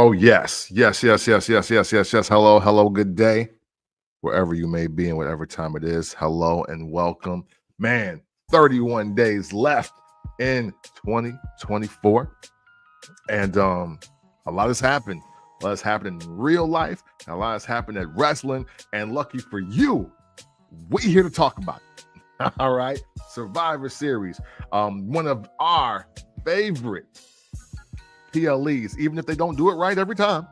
Oh, yes. Yes, yes, yes, yes, yes, yes, yes. Hello, hello, good day. Wherever you may be and whatever time it is. Hello and welcome. Man, 31 days left in 2024. And a lot has happened. A lot has happened in real life. And a lot has happened at wrestling. And lucky for you, we're here to talk about it. All right. Survivor Series. One of our favorite PLEs, even if they don't do it right every time,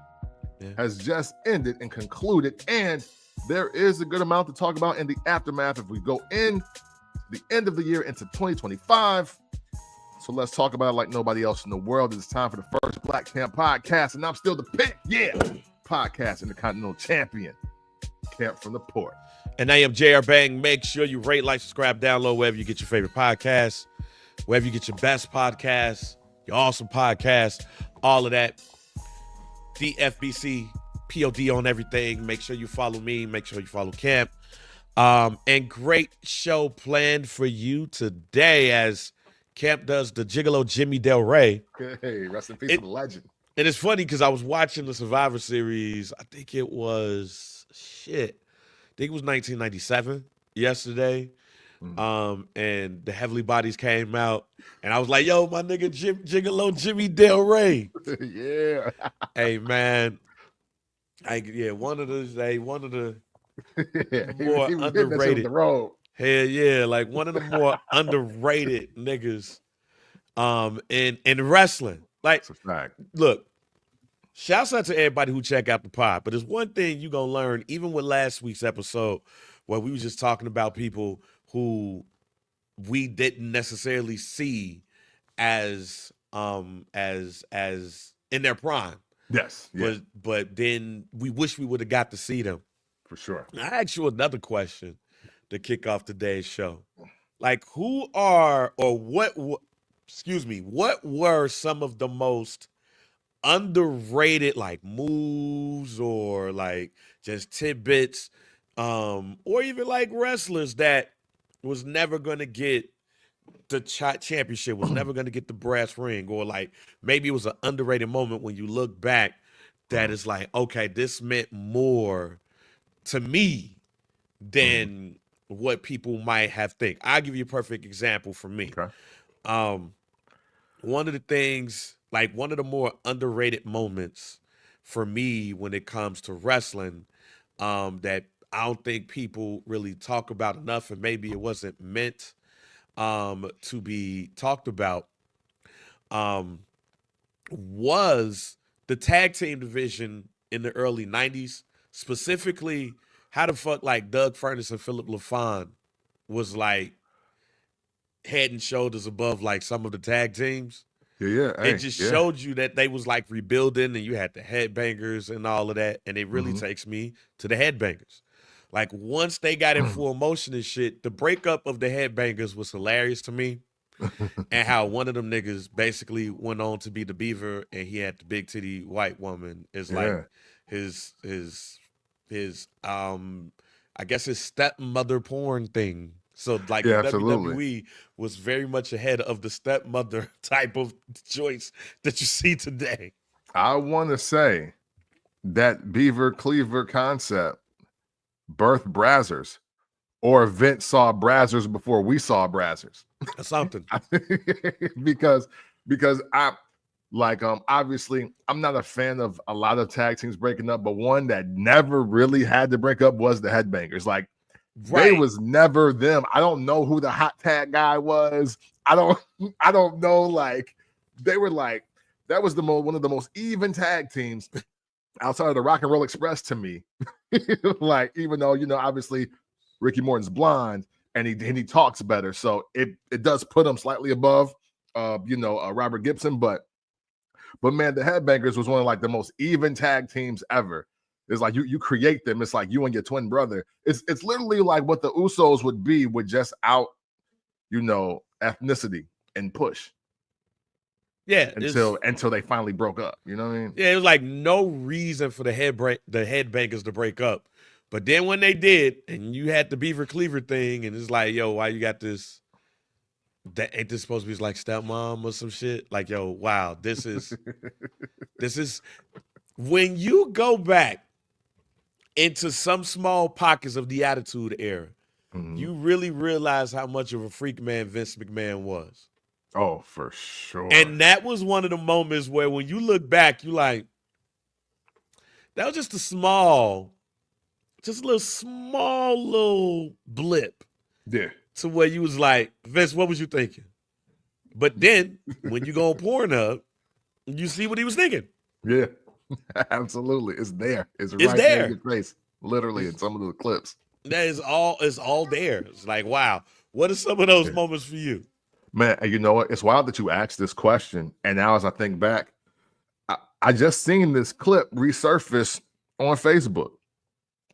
has just ended and concluded. And there is a good amount to talk about in the aftermath if we go in the end of the year into 2025. So let's talk about it like nobody else in the world. It's time for the first Black Camp podcast, and I'm still the pick, podcast Intercontinental Champion, Camp from the Port. And I am JR Bang. Make sure you rate, like, subscribe, download wherever you get your favorite podcasts, wherever you get your best podcasts, your awesome podcasts, all of that. DFBC, POD on everything. Make sure you follow me. Make sure you follow Camp. And great show planned for you today as Camp does the Gigolo Jimmy Del Rey. Hey, rest in peace to the legend. And it's funny because I was watching the Survivor Series. I think it was 1997 yesterday. And the Heavenly Bodies came out. And I was like, yo, my nigga Gigolo Jimmy Del Rey. Yeah. Hey, man. One of the more underrated. Hell yeah, like one of the more underrated niggas in wrestling. Like, look, shouts out to everybody who check out the pod, but there's one thing you're gonna learn, even with last week's episode, where we was just talking about people who we didn't necessarily see as in their prime. Yes. Yeah. But then we wish we would have got to see them. For sure. I asked you another question to kick off today's show. Like, what were some of the most underrated, like, moves or, like, just tidbits, or even, like, wrestlers that was never going to get the championship, was never going to get the brass ring, or, like, maybe it was an underrated moment when you look back that is like, okay, this meant more to me than what people might have think. I'll give you a perfect example for me. Okay. One of the things, like one of the more underrated moments for me when it comes to wrestling, that I don't think people really talk about enough, and maybe it wasn't meant to be talked about, was the tag team division in the early 90s. Specifically, how the fuck, like, Doug Furnas and Philip LaFon was, like, head and shoulders above, like, some of the tag teams. Yeah. It just showed you that they was, like, rebuilding, and you had the headbangers and all of that, and it really takes me to the headbangers. Like, once they got in full motion and shit, the breakup of the headbangers was hilarious to me. And how one of them niggas basically went on to be the Beaver, and he had the big titty white woman is like his I guess his stepmother porn thing. So like the WWE was very much ahead of the stepmother type of choice that you see today. I want to say that Beaver Cleaver concept birthed Brazzers, or Vince saw Brazzers before we saw Brazzers. Something. because I like obviously I'm not a fan of a lot of tag teams breaking up, but one that never really had to break up was the Headbangers. Like, they was never them. I don't know who the hot tag guy was. I don't know. Like, they were like, that was one of the most even tag teams outside of the Rock and Roll Express to me. Like, even though, obviously Ricky Morton's blonde and he talks better, so it does put him slightly above Robert Gibson, but man, the Headbangers was one of, like, the most even tag teams ever. It's like you create them. It's like you and your twin brother. It's literally like what the Usos would be with just out, ethnicity and push. Yeah, until they finally broke up. You know what I mean? Yeah, it was like no reason for the Headbangers to break up. But then when they did, and you had the Beaver Cleaver thing, and it's like, yo, why you got this? That ain't this supposed to be like stepmom or some shit? Like, yo, wow, this is when you go back into some small pockets of the Attitude Era, you really realize how much of a freak man Vince McMahon was. Oh, for sure. And that was one of the moments where when you look back, you like, that was just a little small blip Yeah. to where you was like, Vince, what was you thinking? But then when you go on Pornhub, you see what he was thinking. Yeah. Absolutely. It's there. It's It's right there in there. your face. Literally in some of the clips. That is all there. It's like, wow. What are some of those moments for you? Man, and you know what? It's wild that you asked this question. And now as I think back, I just seen this clip resurface on Facebook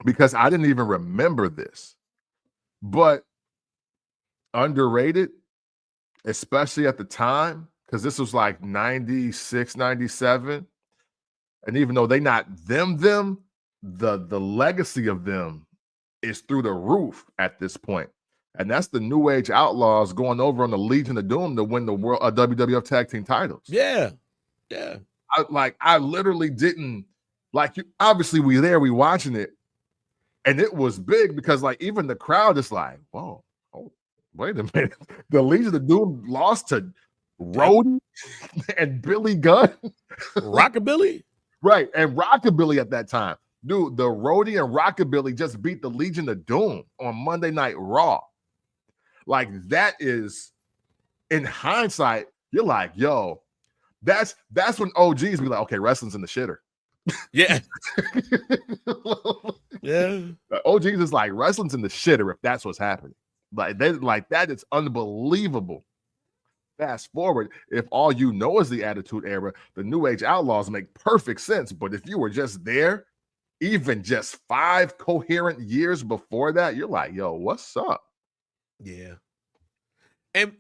because I didn't even remember this. But underrated, especially at the time, because this was like 96, 97. And even though they not them, the legacy of them is through the roof at this point. And that's the New Age Outlaws going over on the Legion of Doom to win the world WWF Tag Team titles. Yeah. I literally didn't like you. Obviously, we watching it, and it was big because like even the crowd is like, whoa, oh, wait a minute. The Legion of Doom lost to Rhodey and Billy Gunn. Rockabilly? Right. And Rockabilly at that time. Dude, the Rhodey and Rockabilly just beat the Legion of Doom on Monday Night Raw. Like that is, in hindsight, you're like, yo, that's when OGs be like, okay, wrestling's in the shitter. Yeah. Yeah. OGs is like, wrestling's in the shitter if that's what's happening. Like that is unbelievable. Fast forward, if all you know is the Attitude Era, the New Age Outlaws make perfect sense. But if you were just there, even just 5 coherent years before that, you're like, yo, what's up? Yeah. And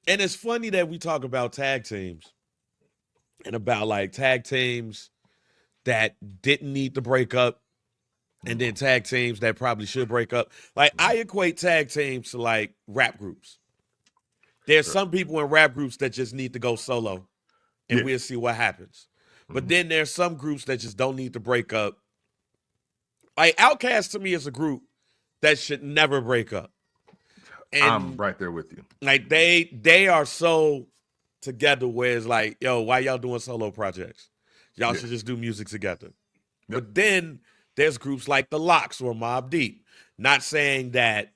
it's funny that we talk about tag teams and about like tag teams that didn't need to break up and then tag teams that probably should break up. Like I equate tag teams to like rap groups. There's some people in rap groups that just need to go solo and we'll see what happens. But then there's some groups that just don't need to break up. Like Outkast to me is a group that should never break up. And I'm right there with you. Like they are so together where it's like, yo, why y'all doing solo projects? Y'all should just do music together. But then there's groups like the Lox or Mobb Deep. Not saying that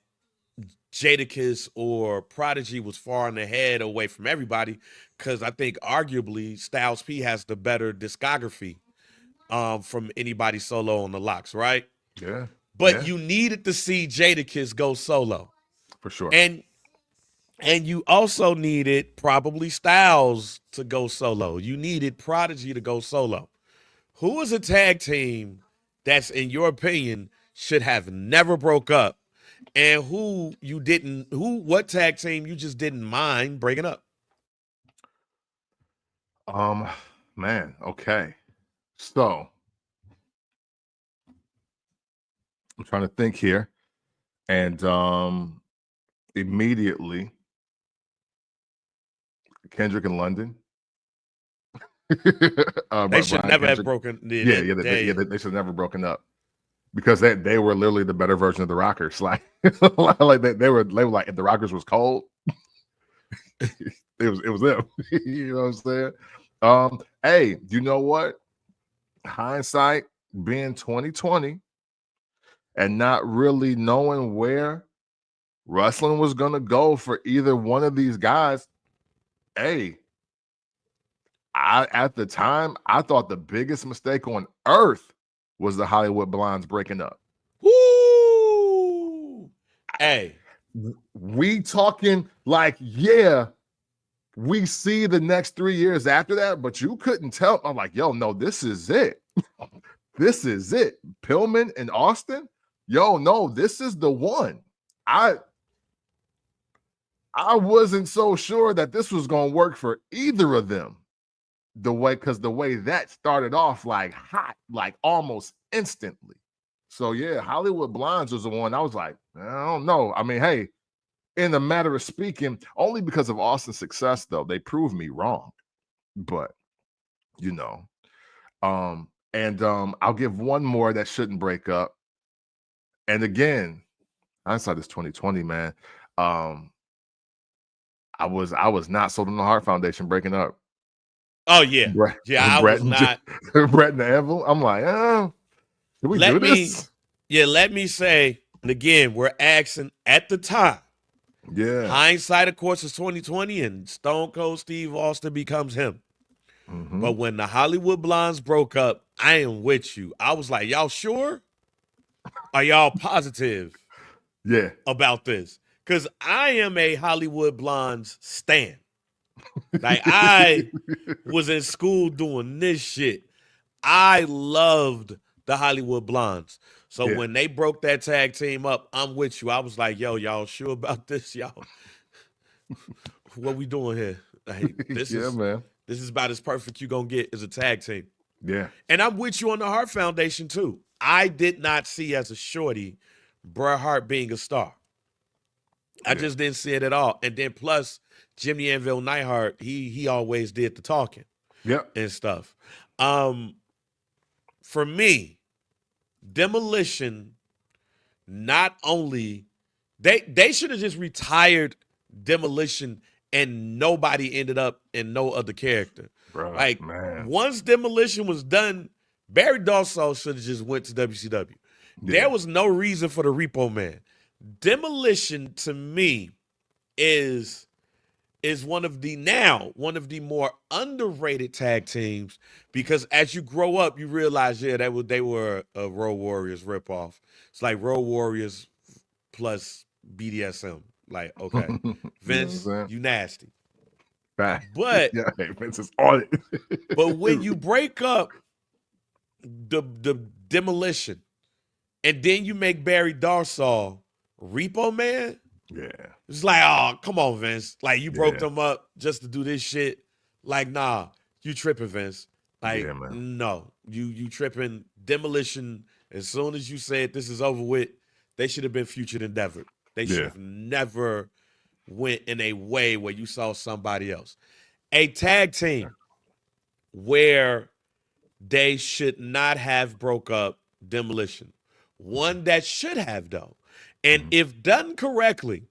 Jadakiss or Prodigy was far in the head away from everybody, because I think arguably Styles P has the better discography from anybody solo on the Lox, right? Yeah. But you needed to see Jadakiss go solo. For sure. And you also needed probably Styles to go solo. You needed Prodigy to go solo. Who is a tag team that's, in your opinion, should have never broke up? And what tag team you just didn't mind breaking up? Man, okay. So I'm trying to think here. And immediately Kendrick and London. They should never have broken. They should have never broken up. Because they were literally the better version of the Rockers. Like, like they were like, if the Rockers was cold, it was them. You know what I'm saying? Hey, you know what? Hindsight being 2020 and not really knowing where wrestling was gonna go for either one of these guys. Hey, at the time, I thought the biggest mistake on earth was the Hollywood Blondes breaking up. Woo! Hey, we talking like, yeah, we see the next 3 years after that, but you couldn't tell. I'm like, yo, no, this is it. This is it. Pillman and Austin, yo, no, this is the one. I wasn't so sure that this was gonna work for either of them. The way that started off like hot, like almost instantly. So yeah, Hollywood Blondes was the one I was like, I don't know. I mean, hey, in a matter of speaking, only because of Austin's success, though, they proved me wrong. But you know, And I'll give one more that shouldn't break up. And again, hindsight is 2020, man. I was not sold on the Heart Foundation breaking up. Oh yeah, Brett, yeah. I Brett, was not. Brett and the Anvil. I'm like, can we do this? Let me say, and again, we're asking at the time. Yeah. Hindsight, of course, is 2020, and Stone Cold Steve Austin becomes him. Mm-hmm. But when the Hollywood Blondes broke up, I am with you. I was like, y'all sure? Are y'all positive? Yeah. About this? Because I am a Hollywood Blondes stan. Like, I was in school doing this shit. I loved the Hollywood Blondes. So when they broke that tag team up, I'm with you. I was like, yo, y'all sure about this? Y'all, what we doing here? Like, this is about as perfect you gonna get as a tag team. Yeah. And I'm with you on the Hart Foundation too. I did not see as a shorty Bret Hart being a star. I just didn't see it at all. And then plus Jimmy Anvil Neidhart, he always did the talking. And stuff. For me, Demolition, not only they should have just retired Demolition and nobody ended up in no other character. Bro, like, man. Once Demolition was done, Barry Darsow should have just went to WCW. Yeah. There was no reason for the Repo Man. Demolition, to me, is one of the more underrated tag teams, because as you grow up, you realize, they were a Road Warriors ripoff. It's like Road Warriors plus BDSM. Like, okay, Vince, you nasty. But Vince is on it. But when you break up the Demolition and then you make Barry Darsow Repo Man, it's like, oh, come on, Vince. Like, you broke them up just to do this shit. Like, nah, you tripping, Vince. Like, no, you tripping. Demolition, as soon as you said this is over with, they should have been Future Endeavor. They should have never went in a way where you saw somebody else. A tag team where they should not have broke up, Demolition. One that should have, though. And if done correctly,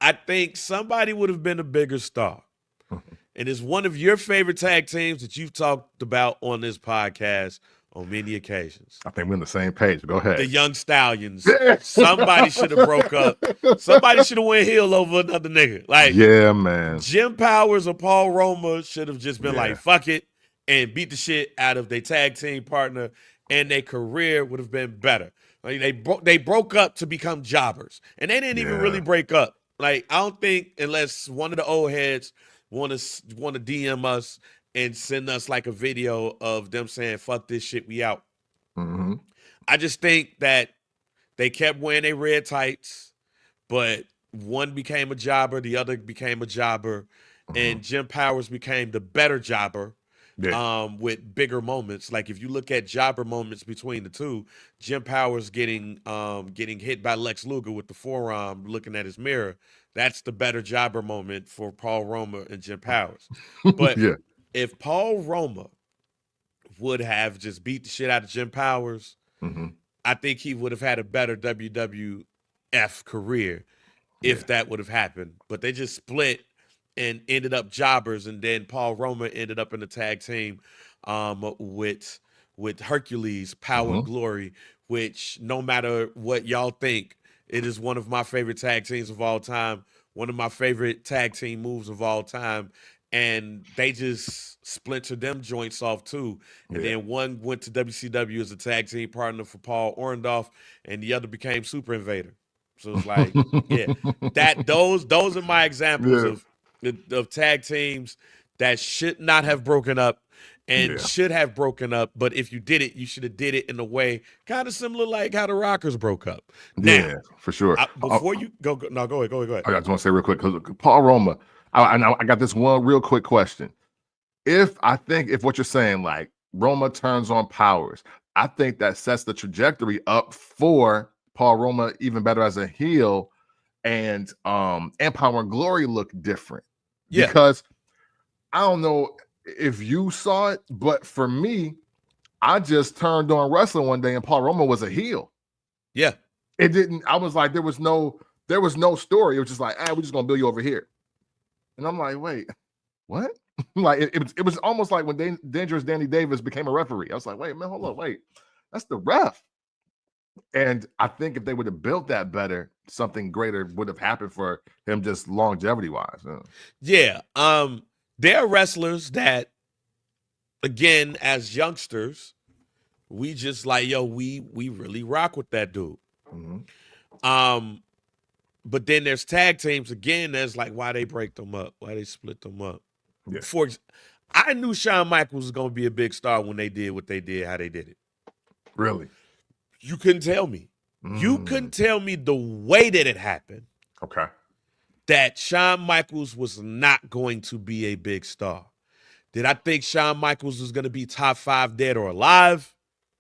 I think somebody would have been a bigger star. And it's one of your favorite tag teams that you've talked about on this podcast on many occasions. I think we're on the same page. Go ahead. The Young Stallions. Somebody should have broke up. Somebody should have went heel over another nigga. Like, man. Jim Powers or Paul Roma should have just been like, fuck it, and beat the shit out of their tag team partner, and their career would have been better. Like, they broke up to become jobbers, and they didn't even really break up. Like, I don't think, unless one of the old heads want to DM us and send us like a video of them saying, fuck this shit, we out. I just think that they kept wearing their red tights, but one became a jobber, the other became a jobber, and Jim Powers became the better jobber. With bigger moments. Like, if you look at jobber moments between the two, Jim Powers getting hit by Lex Luger with the forearm, looking at his mirror, that's the better jobber moment for Paul Roma and Jim Powers. But if Paul Roma would have just beat the shit out of Jim Powers, I think he would have had a better WWF career if that would have happened. But they just split and ended up jobbers, and then Paul Roma ended up in the tag team with Hercules, Power and Glory, which, no matter what y'all think, it is one of my favorite tag teams of all time, one of my favorite tag team moves of all time, and they just splintered them joints off too. And then one went to WCW as a tag team partner for Paul Orndorff, and the other became Super Invader. So it's like, those are my examples of tag teams that should not have broken up and should have broken up. But if you did it, you should have did it in a way kind of similar like how the Rockers broke up. Now, for sure. Before you go ahead. I just want to say real quick, because Paul Roma, I got this one real quick question. If what you're saying, like, Roma turns on Powers, I think that sets the trajectory up for Paul Roma even better as a heel, and Power and Glory look different. Because I don't know if you saw it, but for me, I just turned on wrestling one day and Paul Romo was a heel. Yeah. It didn't, I was like, there was no story. It was just like, we're just gonna build you over here. And I'm like, wait, what? Like it was almost like when Dangerous Danny Davis became a referee. I was like, wait, man, hold on, wait. That's the ref. And I think if they would have built that better, something greater would have happened for him just longevity wise. Yeah. There are wrestlers that, again, as youngsters, we just like, yo, we really rock with that dude. Mm-hmm. But then there's tag teams again. That's like why they break them up, why they split them up. Yeah. I knew Shawn Michaels was gonna be a big star when they did what they did, how they did it. Really? You couldn't tell me. You couldn't tell me the way that it happened. Okay. That Shawn Michaels was not going to be a big star. Did I think Shawn Michaels was going to be top 5 dead or alive?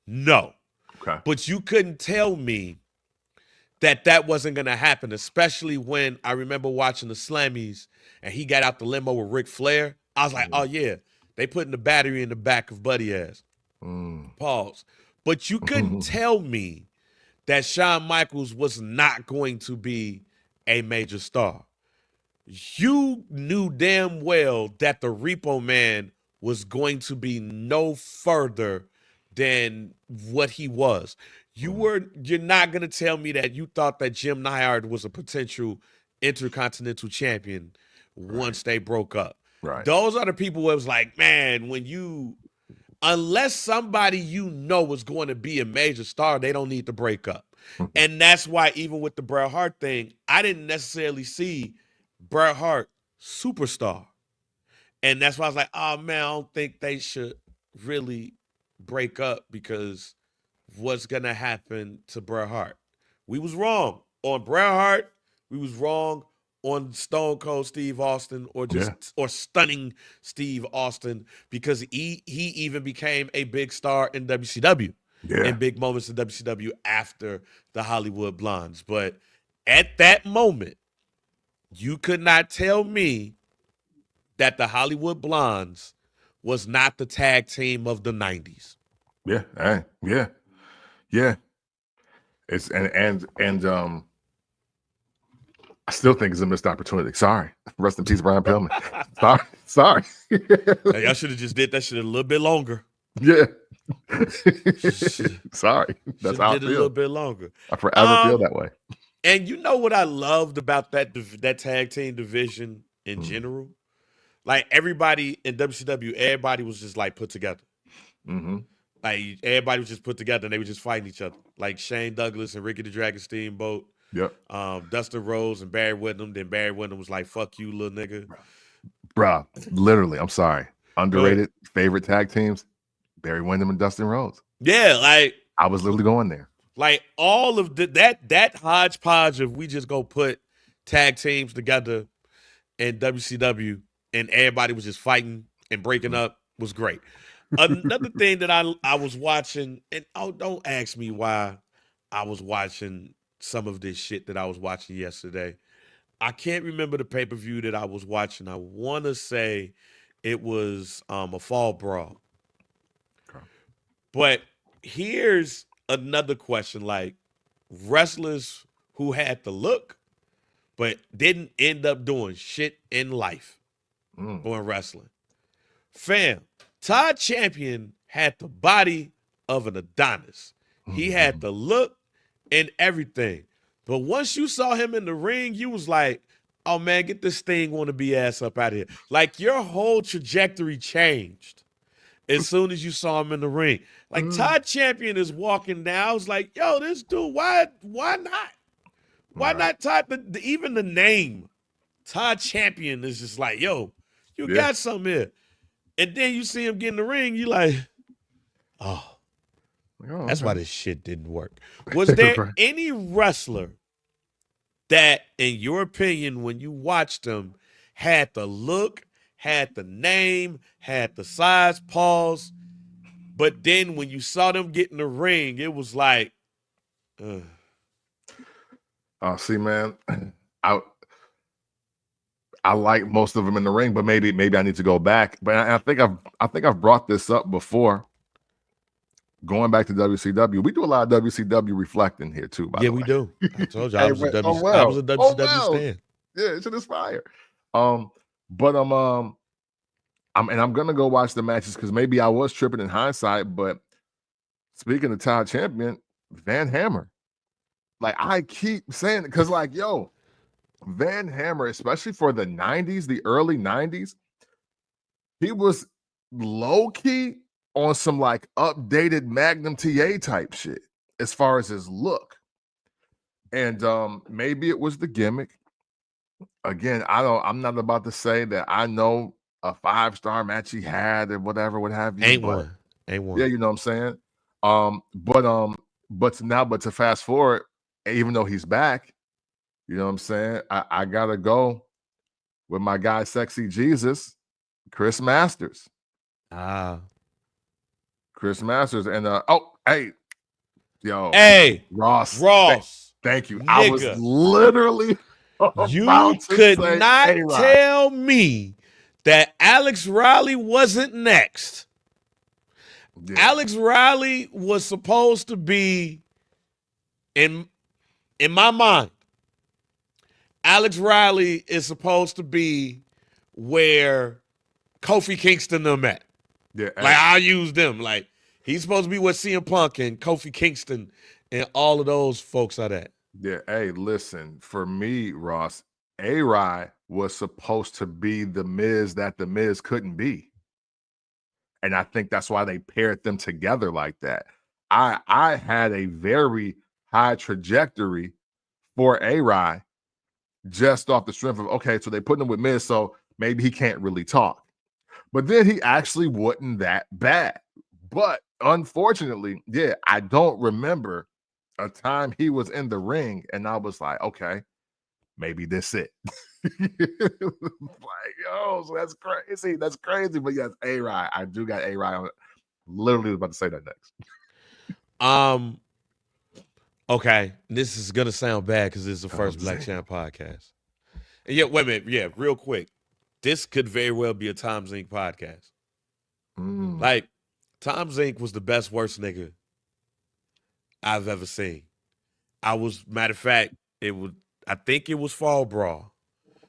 No. Okay. But you couldn't tell me that wasn't going to happen, especially when I remember watching the Slammies and he got out the limo with Ric Flair. I was like, oh, yeah, they putting the battery in the back of Buddy ass. Pause. But you couldn't tell me that Shawn Michaels was not going to be a major star. You knew damn well that the Repo Man was going to be no further than what he was. You're not going to tell me that you thought that Jim Neidhart was a potential Intercontinental Champion once they broke up. Right. Those are the people who was like, man, unless somebody you know was going to be a major star, they don't need to break up. And that's why even with the Bret Hart thing, I didn't necessarily see Bret Hart superstar. And that's why I was like, oh man, I don't think they should really break up because what's going to happen to Bret Hart? We was wrong on Bret Hart. We was wrong on Stone Cold Steve Austin or stunning Steve Austin because he even became a big star in WCW. In big moments in WCW after the Hollywood Blondes. But at that moment, you could not tell me that the Hollywood Blondes was not the tag team of the 90s. Yeah. Yeah. It's and I still think it's a missed opportunity. Sorry. Rest in peace, Brian Pillman. Sorry. Y'all should have just did that shit a little bit longer. Yeah. Sorry. That's how I feel. A little bit longer. I forever feel that way. And you know what I loved about that tag team division in general? Like everybody in WCW, everybody was just like put together. Like everybody was just put together and they were just fighting each other. Like Shane Douglas and Ricky the Dragon Steamboat. Yep. Dustin Rhodes and Barry Windham. Then Barry Windham was like, fuck you, little nigga. Bruh, literally, I'm sorry. Underrated favorite tag teams, Barry Windham and Dustin Rhodes. Yeah, like I was literally going there. Like all of that hodgepodge of we just go put tag teams together in WCW and everybody was just fighting and breaking up was great. Another thing that I was watching, and don't ask me why I was watching some of this shit that I was watching yesterday. I can't remember the pay-per-view that I was watching. I want to say it was a Fall Brawl. Okay. But here's another question, like wrestlers who had the look but didn't end up doing shit in life or in wrestling. Fam, Todd Champion had the body of an Adonis. He had the look and everything. But once you saw him in the ring, you was like, oh man, get this thing wanna be ass up out of here. Like your whole trajectory changed as soon as you saw him in the ring. Like Todd Champion is walking down. I was like, yo, this dude, why not? Why not Todd? Even the name, Todd Champion, is just like, yo, you got something here. And then you see him get in the ring, you like, oh, that's why this shit didn't work. Was there any wrestler that, in your opinion, when you watched him, had the look, had the name, had the size, pause, but then when you saw them get in the ring, it was like, see, man, I like most of them in the ring, but maybe I need to go back. But I think I've brought this up before. going back to WCW, we do a lot of WCW reflecting here too, by Yeah, the way. we do. I told you Hey, I was a but- WCW oh, well. Oh, WCW well. stand. Yeah, it should inspire. But I'm gonna go watch the matches because maybe I was tripping in hindsight. But speaking of Todd Champion, Van Hammer, like I keep saying, because like yo, Van Hammer, especially for the '90s, the early '90s, he was low key on some like updated Magnum TA type shit as far as his look. And maybe it was the gimmick. Again, I'm not about to say that I know a 5-star match he had or whatever, what have you. Ain't but one. Ain't one. yeah, you know what I'm saying? But to fast forward, even though he's back, you know what I'm saying? I gotta go with my guy Sexy Jesus, Chris Masters. Chris Masters. And hey, Ross. Thank you. Nigga, I was literally you about to could say not A-Rod. tell me that Alex Riley wasn't next. Yeah. Alex Riley was supposed to be, in my mind, Alex Riley is supposed to be where Kofi Kingston them at. Yeah, Like, I'll use them. Like, he's supposed to be where CM Punk and Kofi Kingston and all of those folks are at. Yeah, hey, listen, for me, Ross, A-Rod was supposed to be the Miz that the Miz couldn't be. And I think that's why they paired them together like that. I had a very high trajectory for A-Rod just off the strength of, okay, so they put him with Miz, so maybe he can't really talk. But then he actually wasn't that bad. But unfortunately, yeah, I don't remember a time he was in the ring and I was like, okay, maybe this it. Like, yo, so that's crazy. That's crazy. But yes, A-Rod. I do got A-Rod on it. Literally was about to say that next. Okay, this is gonna sound bad because this is the first Black Champ podcast. And yeah, wait a minute. Yeah, real quick. This could very well be a Tom Zink podcast. Like, Tom Zink was the best worst nigga I've ever seen. Matter of fact, I think it was Fall Brawl.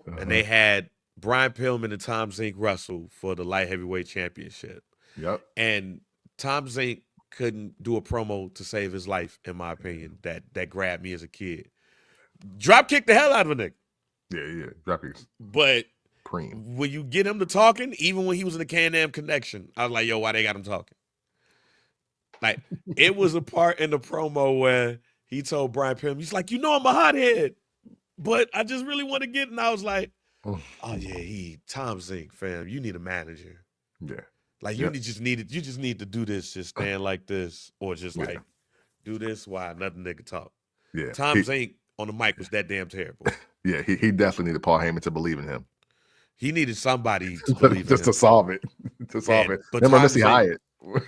And they had Brian Pillman and Tom Zink wrestle for the light heavyweight championship. Yep. And Tom Zink couldn't do a promo to save his life, in my opinion, that grabbed me as a kid. Drop kick the hell out of a nigga. Yeah. Drop kicks. But Cream. when you get him to talking, even when he was in the Can-Am Connection, I was like, yo, why they got him talking? Like, it was a part in the promo where he told Brian Pillman, he's like, I'm a hothead, but I just really want to get, and I was like, oh yeah, Tom Zink, fam, you need a manager. Yeah. Like, you just need to do this, just stand like this, or just like do this while another nigga talk. Yeah. Tom Zink on the mic was that damn terrible. Yeah, he definitely needed Paul Heyman to believe in him. He needed somebody to believe in him. Just to solve it. But Remember Missy Hyatt.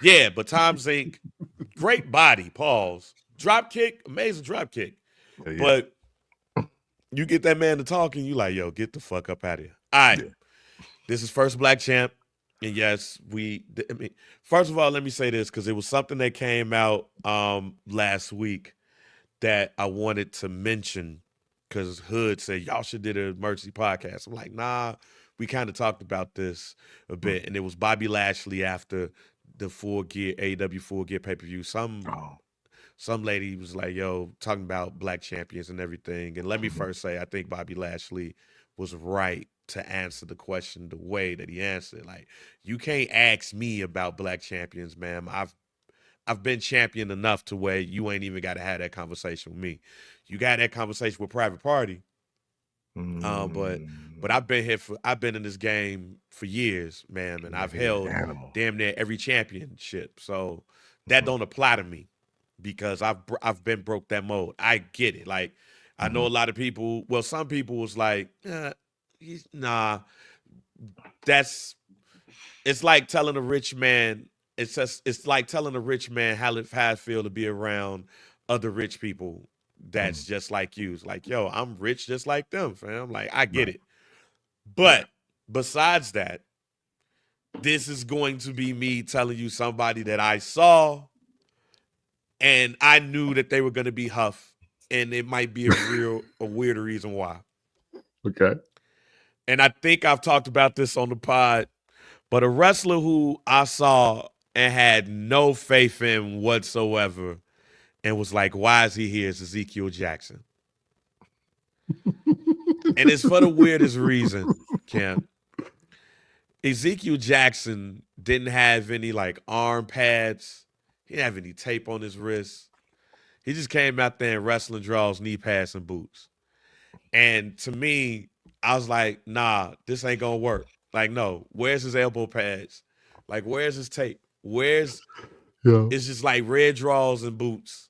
Yeah, but Tom Zink, great body, pause. Drop kick, amazing drop kick. Yeah. But you get that man to talking, you like, yo, get the fuck up out of here. All right. Yeah. This is first Black Champ. And yes, first of all, let me say this, because it was something that came out last week that I wanted to mention, because Hood said, y'all should did an emergency podcast. I'm like, nah, we kind of talked about this a bit. And it was Bobby Lashley after the Full Gear, AEW Full Gear pay-per-view. Some lady was like, yo, talking about Black champions and everything. And let me first say, I think Bobby Lashley was right to answer the question the way that he answered. Like, you can't ask me about Black champions, ma'am. I've been champion enough to where you ain't even got to have that conversation with me. You got that conversation with Private Party. But I've been in this game for years, man, and I've held damn near every championship. So that don't apply to me because I've been broke that mode. I get it. Like, I know a lot of people. Well, some people was like, nah. It's like telling a rich man. It's like telling a rich man how it feel to be around other rich people that's just like you. It's like, yo, I'm rich just like them, fam. Like, I get it. But besides that, this is going to be me telling you somebody that I saw And I knew that they were going to be Huff, and it might be a weirder reason why. Okay. And I think I've talked about this on the pod, but a wrestler who I saw and had no faith in whatsoever and was like, why is he here? Is Ezekiel Jackson. And it's for the weirdest reason, Cam. Ezekiel Jackson didn't have any like arm pads. He didn't have any tape on his wrists. He just came out there in wrestling draws, knee pads, and boots. And to me, I was like, nah, this ain't gonna work. Like, no, where's his elbow pads? Like, where's his tape? It's just like red draws and boots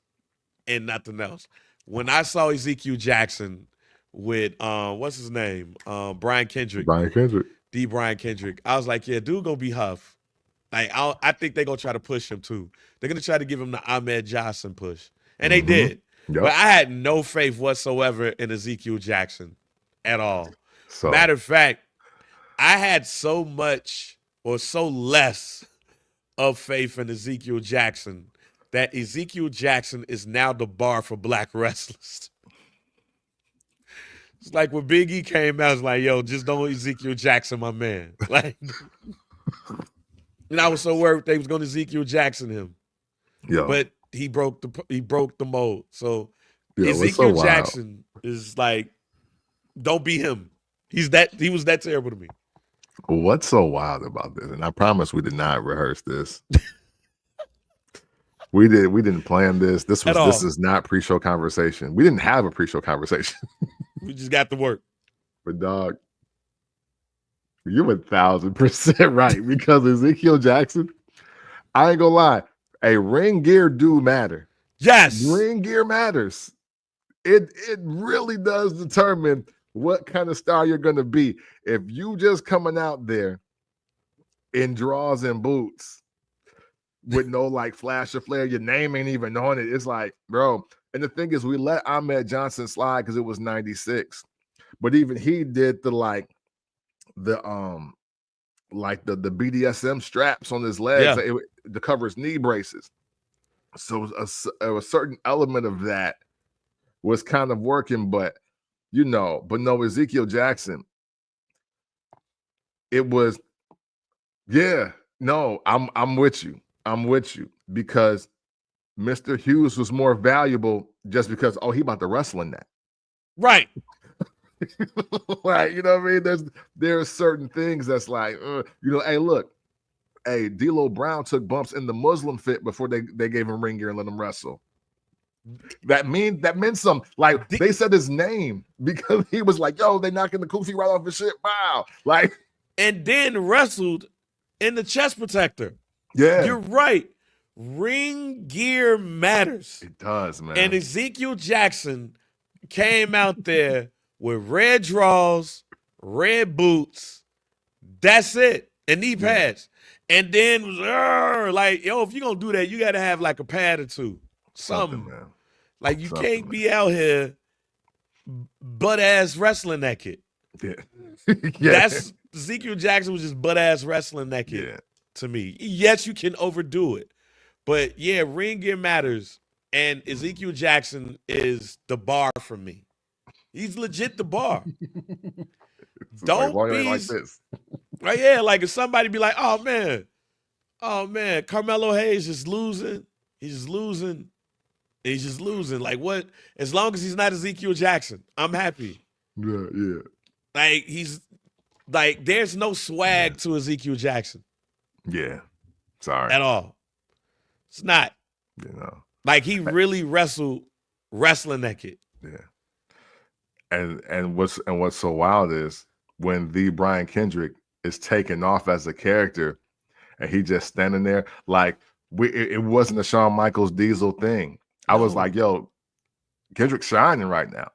and nothing else. When I saw Ezekiel Jackson with what's his name? Brian Kendrick. Brian Kendrick. I was like, yeah, dude gonna be Huff. Like, I think they're gonna try to push him too. They're gonna try to give him the Ahmed Johnson push. And they did. Yep. But I had no faith whatsoever in Ezekiel Jackson at all. So, matter of fact, I had so much or so less of faith in Ezekiel Jackson that Ezekiel Jackson is now the bar for black wrestlers. It's like when Big E came out, it's like, yo, just don't Ezekiel Jackson, my man. Like, and I was so worried they was going to Ezekiel Jackson him. Yeah. But he broke the mold. So Ezekiel Jackson is like, don't be him. He was that terrible to me. What's so wild about this? And I promise we did not rehearse this. We didn't plan this. This is not pre-show conversation. We didn't have a pre-show conversation. We just got to work. But dog, you're 1,000% right, because Ezekiel Jackson, I ain't gonna lie, a ring gear do matter. Yes. Ring gear matters. It really does determine what kind of star you're gonna be. If you just coming out there in draws and boots with no like flash or flare, your name ain't even on it. It's like, bro. And the thing is, we let Ahmed Johnson slide because it was 96. But even he did the BDSM straps on his legs to cover his knee braces. So a certain element of that was kind of working, but no, Ezekiel Jackson, it was, I'm with you. I'm with you, because Mr. Hughes was more valuable just because, he about to wrestle in that. Right. Right. You know what I mean? There's certain things that's like, hey, look, D'Lo Brown took bumps in the Muslim fit before they gave him ring gear and let him wrestle. That meant something. Like, they said his name because he was like, yo, they knocking the kufi right off his shit. Wow. Like, and then wrestled in the chest protector. Yeah. You're right. Ring gear matters. It does, man. And Ezekiel Jackson came out there with red draws, red boots. That's it. And knee pads. And then was like, yo, if you're going to do that, you got to have like a pad or two. Something, man. Like, you can't be out here butt-ass wrestling naked. Yeah. That's Ezekiel Jackson was just butt-ass wrestling naked to me. Yes, you can overdo it. But, ring gear matters. And Ezekiel Jackson is the bar for me. He's legit the bar. Don't be like this. Right, yeah, like if somebody be like, oh man, Carmelo Hayes just losing. He's just losing. Like, what? As long as he's not Ezekiel Jackson, I'm happy. Yeah. Like, he's like, there's no swag to Ezekiel Jackson. Yeah. Sorry. At all. It's not. Like, he really wrestling naked. Yeah. And what's so wild is when the Brian Kendrick is taken off as a character and he just standing there, like, it wasn't a Shawn Michaels Diesel thing. I was like, yo, Kendrick's shining right now.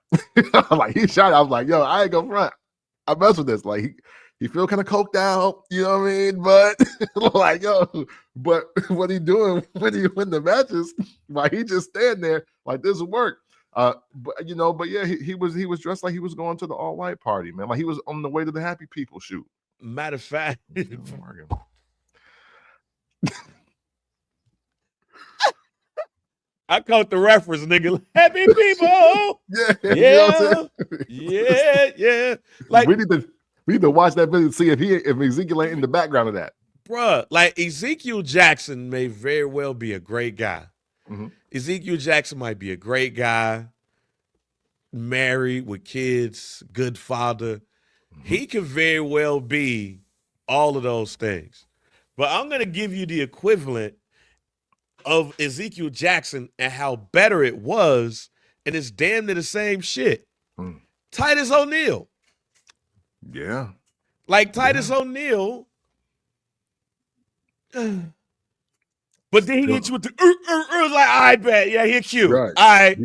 Like, he's shining. I was like, yo, I ain't gonna front. I mess with this. Like, he feel kind of coked out, you know what I mean? But like, yo, but what he doing when he win the matches, like, he just stand there like, this will work. But yeah, he was dressed like he was going to the all white party, man. Like, he was on the way to the Happy People shoot. Matter of fact, I caught the reference, nigga. Happy people. Yeah, you know what Yeah. I'm Yeah. Yeah. Like, we need to watch that video to see if Ezekiel ain't in the background of that. bruh, like Ezekiel Jackson may very well be a great guy. Mm-hmm. Ezekiel Jackson might be a great guy, married with kids, good father. He could very well be all of those things. But I'm going to give you the equivalent of Ezekiel Jackson and how better it was, and it's damn near the same shit. Mm. Titus O'Neil. Yeah. Like Titus O'Neil. But then he hit you with the like, I bet. Yeah, he's cute. Right. I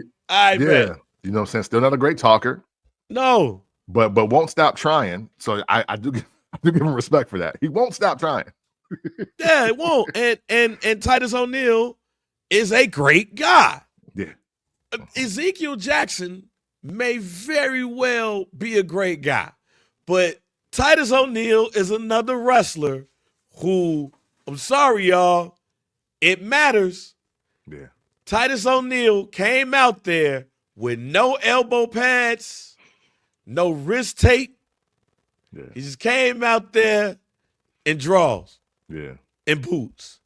bet. You know what I'm saying? Still not a great talker. No. But won't stop trying. So I do give him respect for that. He won't stop trying. Yeah, it won't. And Titus O'Neil is a great guy. Yeah. Ezekiel Jackson may very well be a great guy. But Titus O'Neil is another wrestler who, I'm sorry, y'all, it matters. Yeah. Titus O'Neil came out there with no elbow pads, no wrist tape. Yeah. He just came out there in drawers. Yeah. And boots.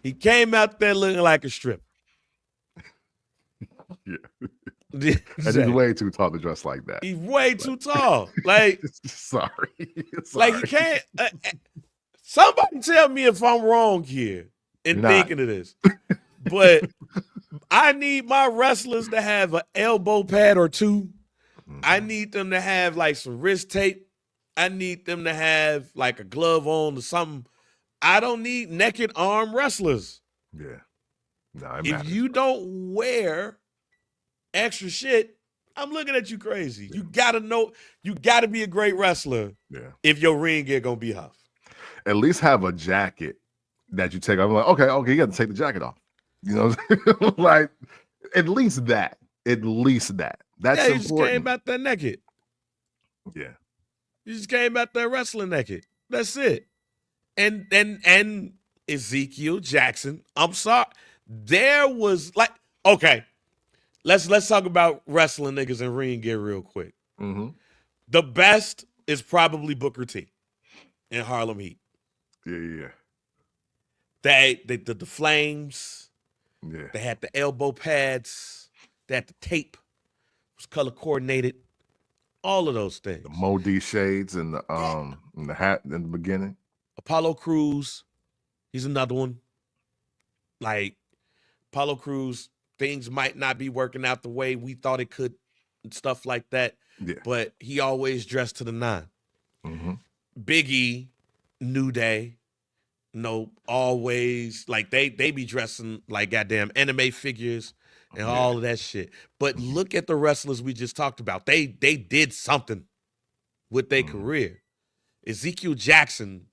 He came out there looking like a stripper. Yeah. Exactly. And he's way too tall to dress like that. He's way too tall. Like, sorry. Like he can't. Somebody tell me if I'm wrong here in thinking of this. But I need my wrestlers to have an elbow pad or two. Mm-hmm. I need them to have like some wrist tape. I need them to have like a glove on or something. I don't need naked arm wrestlers. Yeah. No, if you don't wear extra shit, I'm looking at you crazy. Yeah. You gotta know, you gotta be a great wrestler. Yeah. If your ring gear gonna be huff. At least have a jacket that you take off. I'm like, okay, you got to take the jacket off. You know, like at least that. At least that. That's important. You just came out there naked. Yeah. You just came out there wrestling naked. That's it. And Ezekiel Jackson, I'm sorry. There was like, okay, let's talk about wrestling niggas and ring gear real quick. Mm-hmm. The best is probably Booker T in Harlem Heat. Yeah. They the flames. Yeah. They had the elbow pads. They had the tape. It was color coordinated. All of those things. The Modi shades and the hat in the beginning. Apollo Crews, he's another one. Like Apollo Crews, things might not be working out the way we thought it could and stuff like that. Yeah. But he always dressed to the nine. Mm-hmm. Big E, New Day, always like they be dressing like goddamn anime figures and all of that shit. But look at the wrestlers we just talked about. They did something with their career. Ezekiel Jackson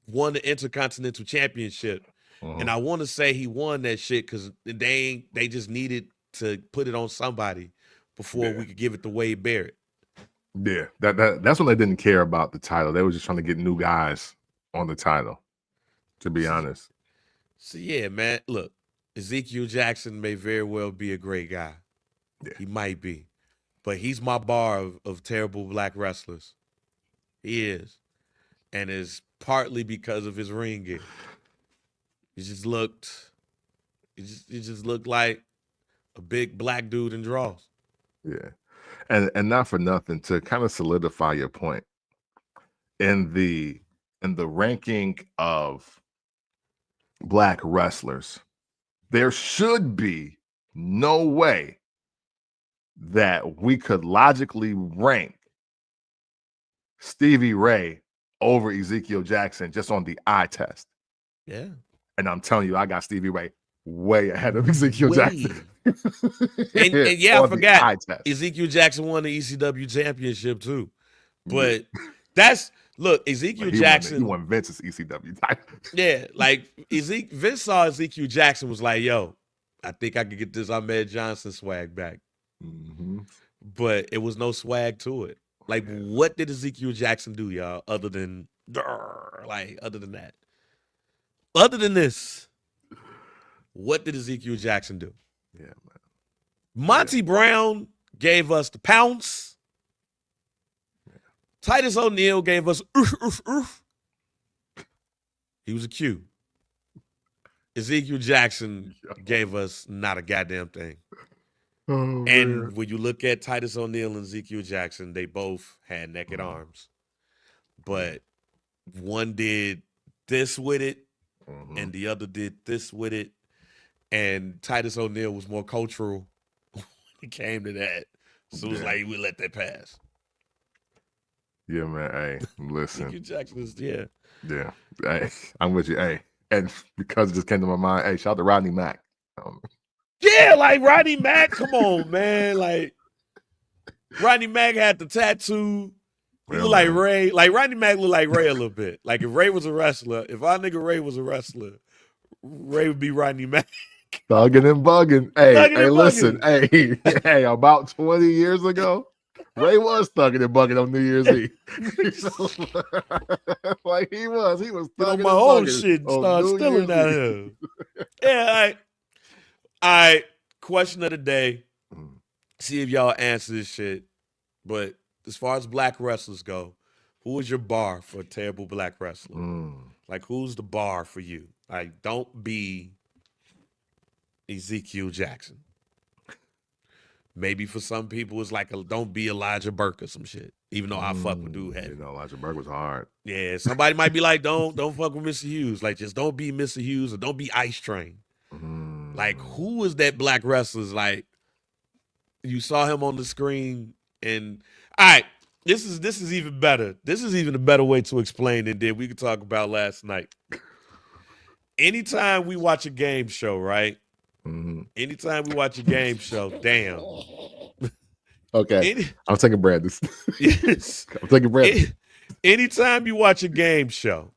won the Intercontinental Championship. And I want to say he won that shit because they just needed to put it on somebody before we could give it to Wade Barrett. Yeah, that's when they didn't care about the title. They were just trying to get new guys on the title, to be honest. So yeah, man, look, Ezekiel Jackson may very well be a great guy. Yeah. He might be. But he's my bar of terrible black wrestlers. He is. And it's partly because of his ring gear. He just looked like a big black dude in draws. Yeah. And not for nothing, to kind of solidify your point, in the ranking of black wrestlers, there should be no way that we could logically rank Stevie Ray over Ezekiel Jackson just on the eye test. Yeah. And I'm telling you, I got Stevie Ray way ahead of Ezekiel Jackson. and yeah, I forgot. Ezekiel Jackson won the ECW championship too. But Ezekiel Jackson. He won Vince's ECW title. Yeah, like Vince saw Ezekiel Jackson, was like, yo, I think I could get this Ahmed Johnson swag back. Mm-hmm. But it was no swag to it. Like, what did Ezekiel Jackson do, y'all, other than that? Other than this, What did Ezekiel Jackson do? Yeah, man. Monty Brown gave us the pounce. Titus O'Neil gave us He was a Q. Ezekiel Jackson gave us not a goddamn thing. Oh, And man. when you look at Titus O'Neil and Ezekiel Jackson, they both had naked arms. But one did this with it, and the other did this with it. And Titus O'Neil was more cultural when it came to that. So it was like, we let that pass. Yeah, man. Hey, listen. Ezekiel Jackson is, Yeah. Hey, I'm with you. Hey, and because it just came to my mind, hey, shout out to Rodney Mack. Yeah, like Rodney Mack. Come on, man. Like Rodney Mack had the tattoo. He looked like Ray. Like Rodney Mack looked like Ray a little bit. Like if Ray was a wrestler, if our nigga Ray was a wrestler, Ray would be Rodney Mack. Thugging and bugging. Hey, listen. Hey, about 20 years ago, Ray was thugging and bugging on New Year's Eve. Like he was thugging Get on my and own bugging shit and on start New stealing Year's that Eve. here. Yeah, all right. Question of the day. See if y'all answer this shit. But as far as black wrestlers go, who is your bar for a terrible black wrestler? Like, who's the bar for you? Like, don't be Ezekiel Jackson. Maybe for some people, it's like, don't be Elijah Burke or some shit. Even though I fuck with dude heavy. You know, Elijah Burke was hard. Yeah, somebody might be like, don't fuck with Mr. Hughes. Like, just don't be Mr. Hughes or don't be Ice Train. Like, who is that black wrestler's like? You saw him on the screen, and all right, this is even better. This is even a better way to explain than we could talk about last night. Anytime we watch a game show, right? Anytime we watch a game show, damn. Okay, I'm taking bread. Yes. I'm taking bread. Anytime you watch a game show,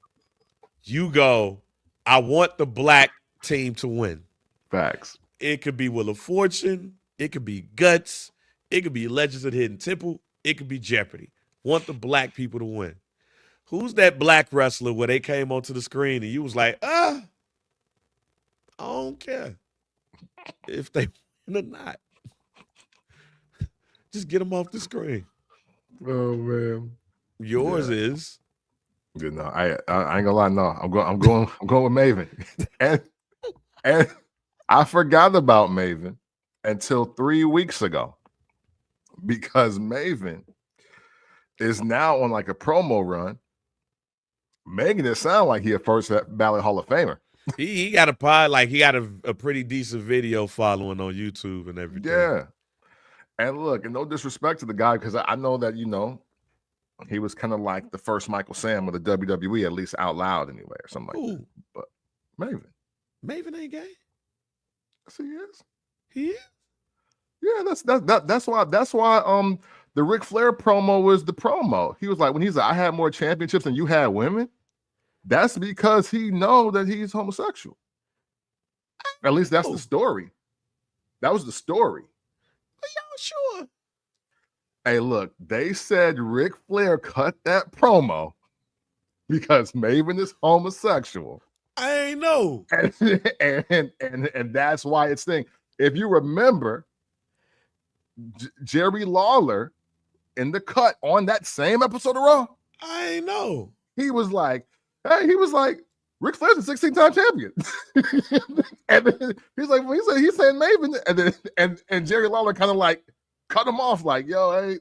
you go, I want the black team to win. Facts. It could be Wheel of Fortune. It could be Guts. It could be Legends of the Hidden Temple. It could be Jeopardy. Want the black people to win. Who's that black wrestler where they came onto the screen and you was like, I don't care if they win or not. Just get them off the screen. Oh man. Yours is. You know, I ain't gonna lie. No, I'm going with Maven, and I forgot about Maven until 3 weeks ago because Maven is now on like a promo run, making it sound like he a first ballot Hall of Famer. He got a pod, like he got a pretty decent video following on YouTube and everything. Yeah, and look, and no disrespect to the guy because I know that he was kind of like the first Michael Sam of the WWE, at least out loud anyway, or something like that. But Maven ain't gay. Yes, he is. He is. Yeah, that's why the Ric Flair promo was the promo. He was like, when he's like, I had more championships than you had women. That's because he know that he's homosexual. At least that's the story. That was the story. Are y'all sure? Hey, look, they said Ric Flair cut that promo because Maven is homosexual. I ain't know. And that's why it's thing. If you remember, Jerry Lawler in the cut on that same episode of Raw, I ain't know. he was like, Ric Flair's a 16-time champion. And then he's like, well, he's saying Maven, and then Jerry Lawler kind of like cut him off, like, yo, hey,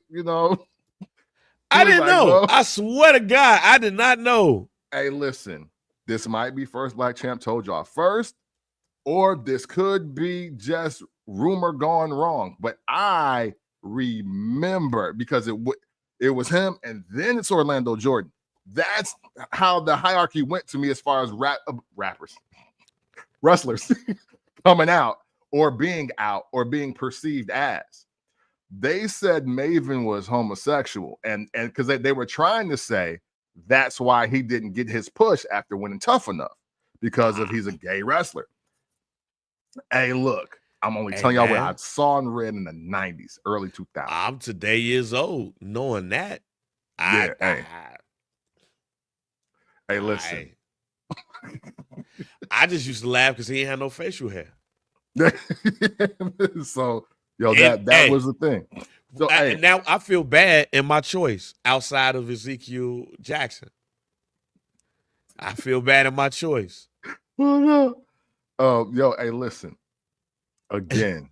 I didn't know. Well, I swear to God, I did not know. Hey, listen, this might be first black champ, told y'all first, or this could be just rumor gone wrong. But I remember because it was him, and then it's Orlando Jordan. That's how the hierarchy went to me as far as wrestlers coming out or being perceived as. They said Maven was homosexual, and because they were trying to say that's why he didn't get his push after winning Tough Enough, because of he's a gay wrestler. Hey, look, I'm only telling y'all what I saw and read in the 90s, early 2000s. I'm today years old, knowing that. Hey, listen. I just used to laugh because he ain't had no facial hair. So, yo, And, that was the thing. So, and now I feel bad in my choice outside of Ezekiel Jackson. I feel bad in my choice. Yo, hey, listen. Again,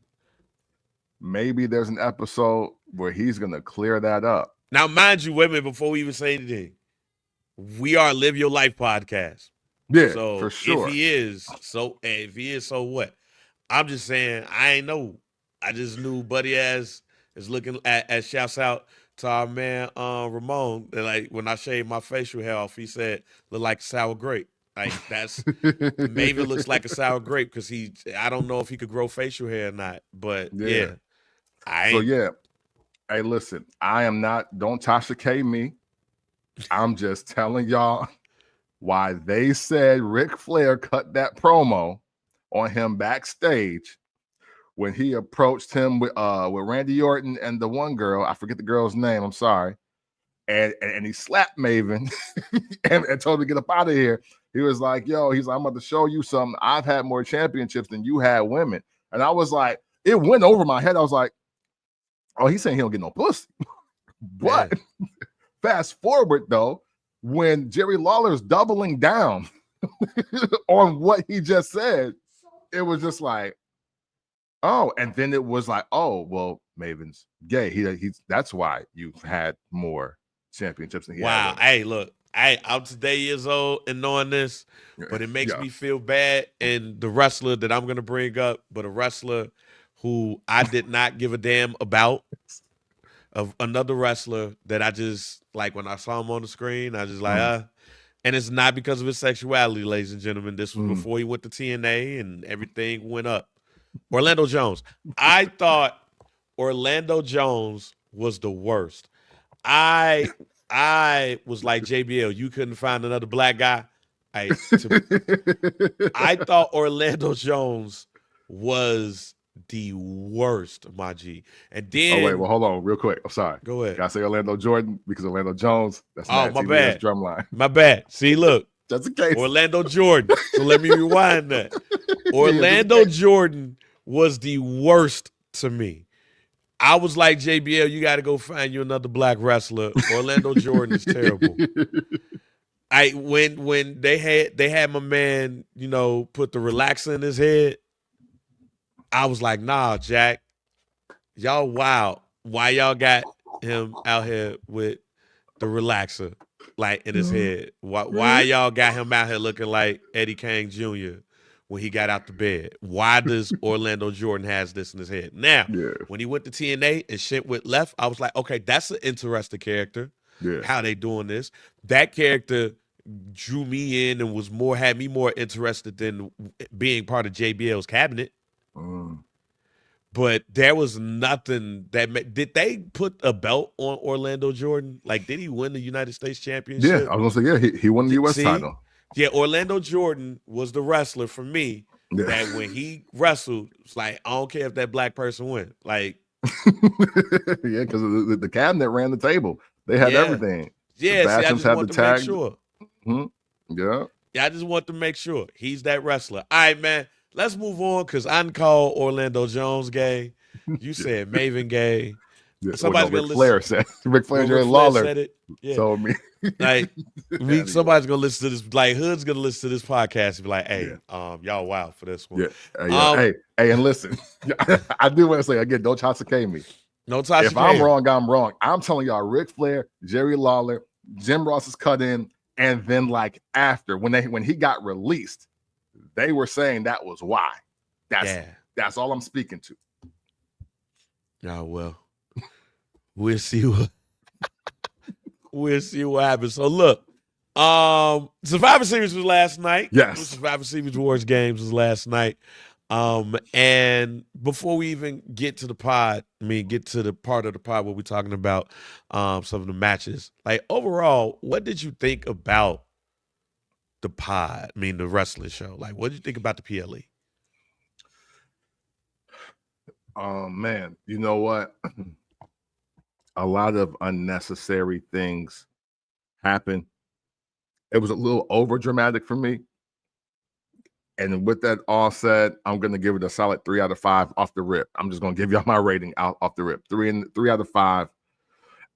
maybe there's an episode where he's gonna clear that up. Now, mind you, wait a minute before we even say anything. We are Live Your Life podcast. Yeah, so for sure. If he is, so what? I'm just saying, I ain't know. I just knew Buddy is looking at shouts out to our man Ramon. That, like, when I shaved my facial hair off, he said look like a sour grape. Like, that's Maven looks like a sour grape because I don't know if he could grow facial hair or not. But yeah. Hey, listen, I am not, don't Tasha K me. I'm just telling y'all why they said Ric Flair cut that promo on him backstage when he approached him with Randy Orton and the one girl, I forget the girl's name, I'm sorry, and he slapped Maven and told him to get up out of here. He was like, yo, he's like, I'm about to show you something. I've had more championships than you had women. And I was like, it went over my head. I was like, oh, he's saying he don't get no pussy. But fast forward, though, when Jerry Lawler's doubling down on what he just said, it was just like, oh, and then it was like, oh, well, Maven's gay. He's that's why you've had more championships than he had. Wow. Hey, look, I'm today years old and knowing this, but it makes me feel bad. And the wrestler that I'm gonna bring up, but a wrestler who I did not give a damn about, of another wrestler that I just like when I saw him on the screen, I just like, and it's not because of his sexuality, ladies and gentlemen. This was before he went to TNA and everything went up. Orlando Jones. I thought Orlando Jones was the worst. I was like, JBL, you couldn't find another black guy. I thought Orlando Jones was the worst, my G. And then, oh wait, well, hold on, real quick. I'm sorry. Go ahead. Can I say Orlando Jordan because Orlando Jones? That's my bad. Drumline. My bad. See, look, just in case. Orlando Jordan. So let me rewind that. Orlando Jordan was the worst to me. I was like, JBL, you got to go find you another black wrestler. Orlando Jordan is terrible. When they had my man, put the relaxer in his head, I was like, nah, Jack, y'all wild. Why y'all got him out here with the relaxer like in his head? Why y'all got him out here looking like Eddie King Jr. when he got out the bed? Why does Orlando Jordan has this in his head? Now, when he went to TNA and shit went left, I was like, okay, that's an interesting character. Yeah. How they doing this? That character drew me in and had me more interested than being part of JBL's cabinet. But there was nothing did they put a belt on Orlando Jordan? Like, did he win the United States Championship? Yeah, I was gonna say, he won the U.S. title. Yeah, Orlando Jordan was the wrestler for me that when he wrestled, it's like, I don't care if that black person win. Like, yeah, because the cabinet ran the table. They had everything. Yeah, I just want to make sure. Yeah, I just want to make sure he's that wrestler. All right, man. Let's move on because I didn't call Orlando Jones gay. You said Maven gay. Yeah. Somebody's gonna listen. Flair said Ric Flair, Jerry Lawler said it. Yeah. Told me. Like, somebody's gonna listen to this. Like, Hood's gonna listen to this podcast and be like, "Hey, y'all wild for this one." Yeah. Hey, and listen, I do want to say again, don't Tasha me. No Tasha. If I'm wrong, I'm wrong. I'm telling y'all, Ric Flair, Jerry Lawler, Jim Ross is cut in, and then like after when he got released, they were saying that was why. That's all I'm speaking to. Oh, well, we'll see what happens. So look, Survivor Series was last night. Yes, Survivor Series Wars Games was last night. And before we even get to the part of the pod where we're talking about some of the matches, like overall, what did you think about the pod? I mean, the wrestling show. Like, what did you think about the PLE? Man, you know what? A lot of unnecessary things happened. It was a little over dramatic for me. And with that all said, I'm gonna give it a solid 3 out of 5 off the rip. I'm just gonna give y'all my rating out off the rip. 3 out of 5.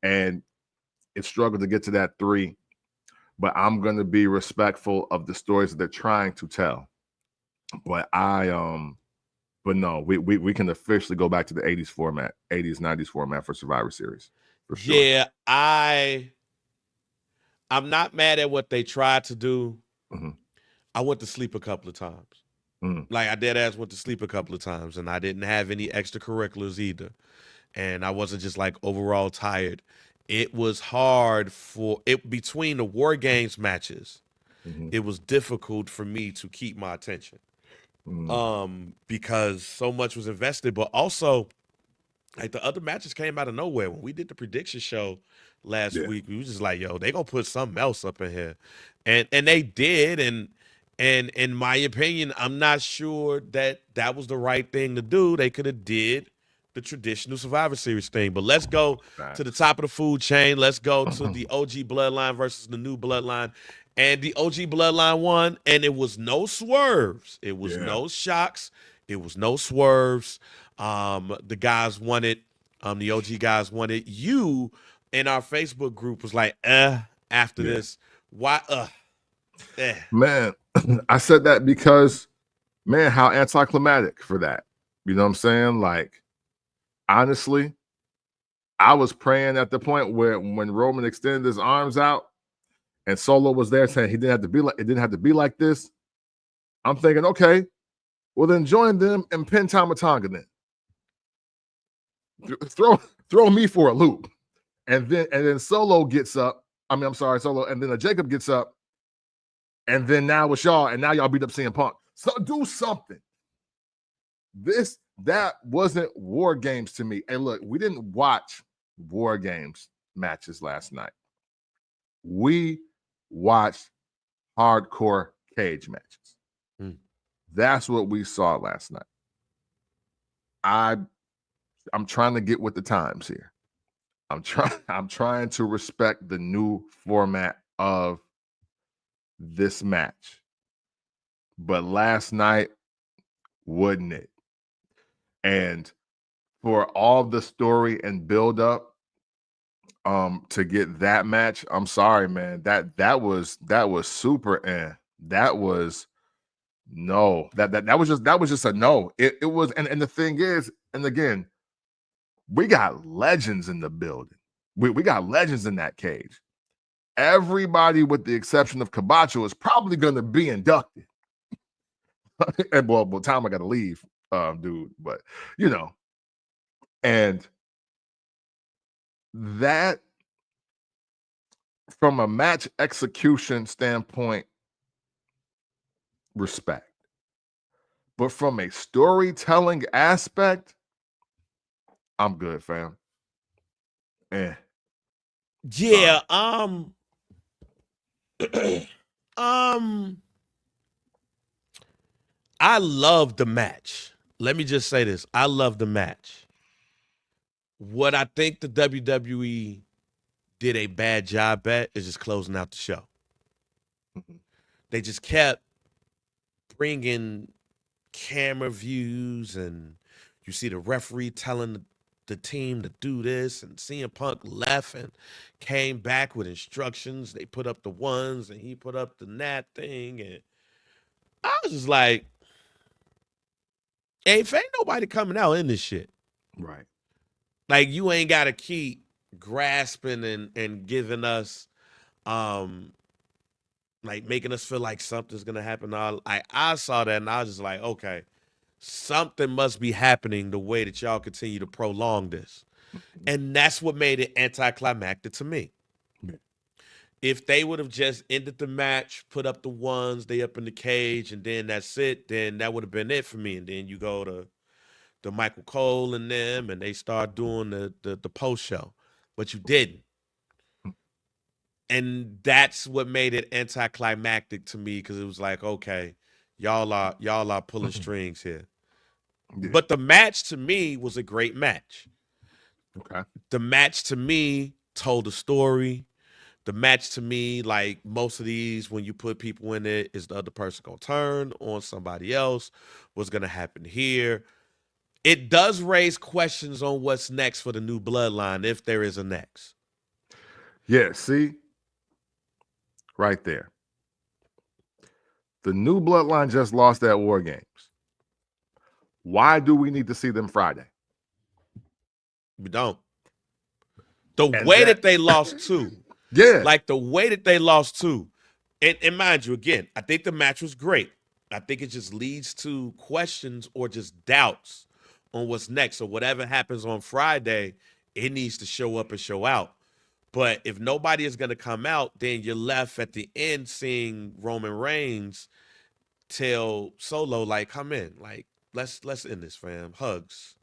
And it struggled to get to that 3, but I'm gonna be respectful of the stories that they're trying to tell. But but no, we can officially go back to the 80s format, 80s, 90s format for Survivor Series. For sure. Yeah, I'm not mad at what they tried to do. Mm-hmm. I went to sleep a couple of times. Like I dead ass went to sleep a couple of times, and I didn't have any extracurriculars either. And I wasn't just like overall tired. It was hard between the War Games matches. Mm-hmm. It was difficult for me to keep my attention. Because so much was invested, but also like the other matches came out of nowhere. When we did the prediction show last week, we was just like, yo, they gonna put something else up in here. And they did, and in my opinion, I'm not sure that was the right thing to do. They could have did the traditional Survivor Series thing. But let's go to the top of the food chain. Let's go to the OG Bloodline versus the new Bloodline. And the OG Bloodline won, and it was no swerves. It was no shocks. It was no swerves. The guys won it. The OG guys won it. You in our Facebook group was like, after this. Why? Man, I said that because, man, how anticlimactic for that. You know what I'm saying? Like, honestly, I was praying at the point where when Roman extended his arms out and Solo was there saying it didn't have to be like this. I'm thinking, okay, well then join them and pin Tama Tonga then. Throw me for a loop. And then Solo gets up. Solo, and then Jacob gets up. And then now with y'all, and now y'all beat up CM Punk. So do something. That wasn't War Games to me. And look, we didn't watch War Games matches last night. We watched hardcore cage matches. That's what we saw last night. I'm trying to get with the times here. I'm trying to respect the new format of this match. But last night, wouldn't it? And for all the story and build up to get that match, I'm sorry, man. That was super that was no. That was just a no. It was, and the thing is, and again, we got legends in the building. We got legends in that cage. Everybody with the exception of Cabacho is probably going to be inducted. And well, time I got to leave, dude. But you know, and that from a match execution standpoint, respect. But from a storytelling aspect, I'm good, fam. Yeah, I love the match. Let me just say this. I love the match. What I think the WWE did a bad job at is just closing out the show. They just kept bringing camera views, and you see the referee telling the team to do this, and CM Punk left and came back with instructions. They put up the ones, and he put up the that thing, and I was just like, hey, if ain't nobody coming out in this shit. Right. Like, you ain't got to keep grasping and giving us, like, making us feel like something's going to happen. I saw that, and I was just like, okay, something must be happening the way that y'all continue to prolong this. And that's what made it anticlimactic to me. If they would have just ended the match, put up the ones, they up in the cage, and then that's it, then that would have been it for me. And then you go to Michael Cole and them, and they start doing the post show. But you didn't. And that's what made it anticlimactic to me, because it was like, okay, y'all are pulling strings here. Yeah. But the match to me was a great match. Okay. The match to me told a story. The match to me, like most of these, when you put people in it, is the other person gonna turn on somebody else? What's gonna happen here? It does raise questions on what's next for the new bloodline, if there is a next. Yeah, see? Right there. The new bloodline just lost that War Games. Why do we need to see them Friday? We don't. The way that they lost too. Yeah. Like the way that they lost too. And mind you, again, I think the match was great. I think it just leads to questions or just doubts on what's next. So whatever happens on Friday, it needs to show up and show out. But if nobody is going to come out, then you're left at the end seeing Roman Reigns tell Solo, like, come in, like, let's end this, fam. Hugs.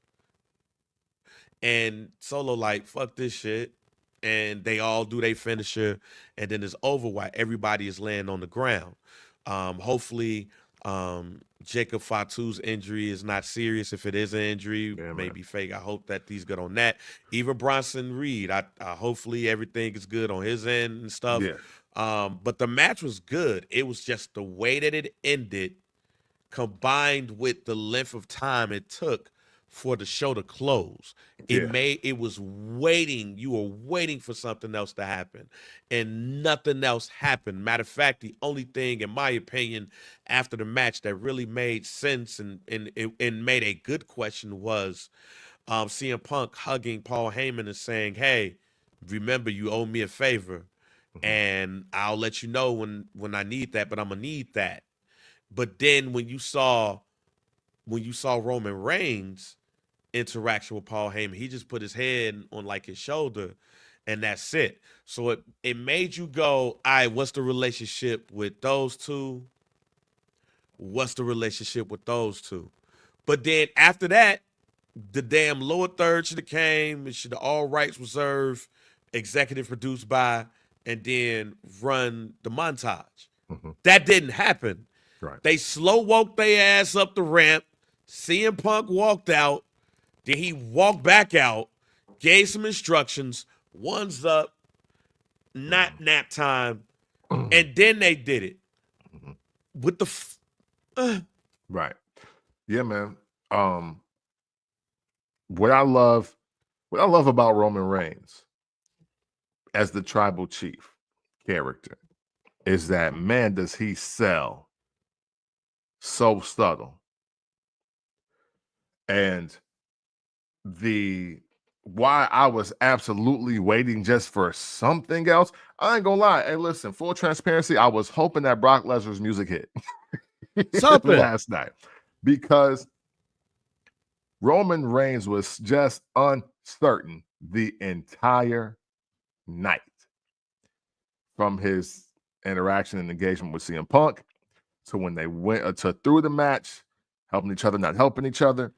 And Solo, like, fuck this shit. And they all do their finisher, and then it's over while everybody is laying on the ground. Hopefully, Jacob Fatu's injury is not serious. If it is an injury, maybe fake. I hope that he's good on that. Even Bronson Reed, I hopefully everything is good on his end and stuff. Yeah. But the match was good. It was just the way that it ended, combined with the length of time it took for the show to close. It was waiting. You were waiting for something else to happen, and nothing else happened. Matter of fact, the only thing, in my opinion, after the match that really made sense and made a good question was CM Punk hugging Paul Heyman and saying, "Hey, remember you owe me a favor, and I'll let you know when I need that, but I'm gonna need that." But then when you saw Roman Reigns interaction with Paul Heyman, he just put his head on like his shoulder, and that's it. So it made you go, all right, what's the relationship with those two? What's the relationship with those two? But then after that, the damn lower third should have came. It should have all rights reserved, executive produced by, and then run the montage. That didn't happen. Right. They slow walked their ass up the ramp. CM Punk walked out. Then he walked back out, gave some instructions, one's up, not nap time, and then they did it. With the Right. Yeah, man. What I love about Roman Reigns as the tribal chief character is that, man, does he sell so subtle. And why I was absolutely waiting just for something else, I ain't gonna lie. Hey, listen, full transparency, I was hoping that Brock Lesnar's music hit something last night, because Roman Reigns was just uncertain the entire night, from his interaction and engagement with CM Punk to when they went to through the match, helping each other, not helping each other.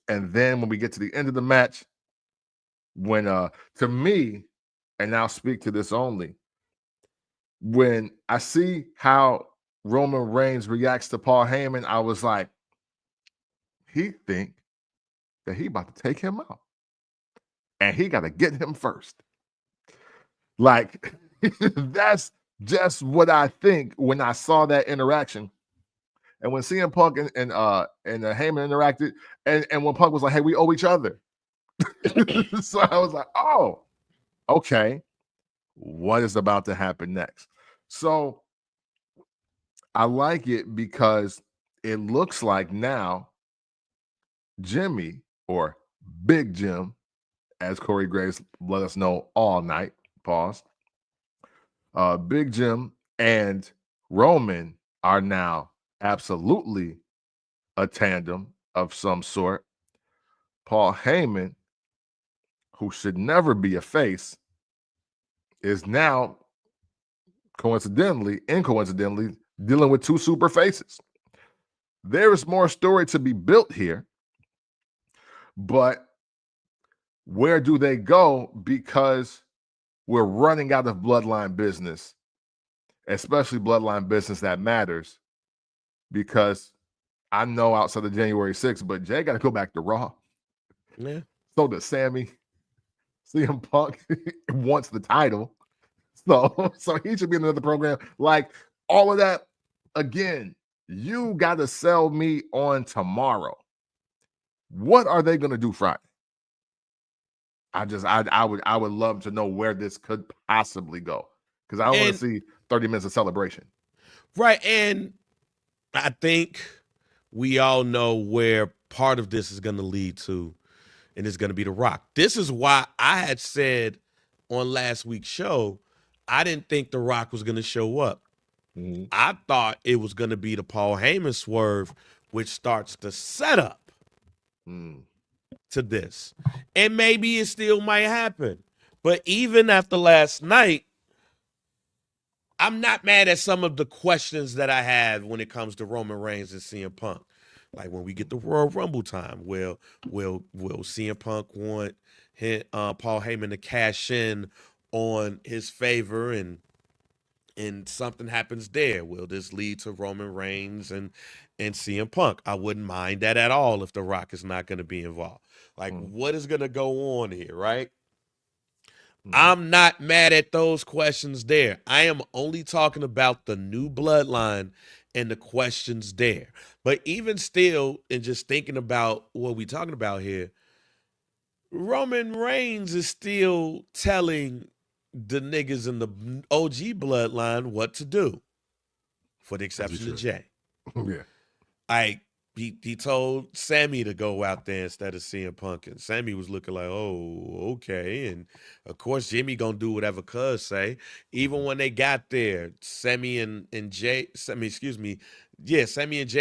And then when we get to the end of the match, when to me, and I'll speak to this only, when I see how Roman Reigns reacts to Paul Heyman, I was like, he think that he about to take him out, and he got to get him first. Like, that's just what I think when I saw that interaction. And when CM Punk and Heyman interacted, and when Punk was like, "Hey, we owe each other," so I was like, "Oh, okay, what is about to happen next?" So I like it because it looks like now Jimmy, or Big Jim, as Corey Graves let us know all night. Pause. Big Jim and Roman are now absolutely a tandem of some sort. Paul Heyman, who should never be a face, is now incoincidentally dealing with two super faces. There is more story to be built here, but where do they go? Because we're running out of bloodline business, especially bloodline business that matters, because I know outside of January 6th, but Jay got to go back to Raw. Yeah. So does Sammy. CM Punk wants the title. So he should be in another program. Like all of that. Again, you got to sell me on tomorrow. What are they going to do Friday? I would love to know where this could possibly go, because I don't want to see 30 minutes of celebration. Right, and I think we all know where part of this is going to lead to, and it's going to be The Rock. This is why I had said on last week's show, I didn't think The Rock was going to show up. Mm-hmm. I thought it was going to be the Paul Heyman swerve, which starts the setup to this. And maybe it still might happen. But even after last night, I'm not mad at some of the questions that I have when it comes to Roman Reigns and CM Punk. Like when we get the Royal Rumble time, will CM Punk want Paul Heyman to cash in on his favor and something happens there? Will this lead to Roman Reigns and CM Punk? I wouldn't mind that at all if The Rock is not going to be involved. Like, what is going to go on here, right? I'm not mad at those questions there. I am only talking about the new bloodline and the questions there. But even still, and just thinking about what we're talking about here, Roman Reigns is still telling the niggas in the OG bloodline what to do, for the exception of Jay. Yeah. He told Sammy to go out there instead of CM Punk, and Sammy was looking like, oh, okay. And of course, Jimmy gonna do whatever Cuz say. Even when they got there, Sammy and Jay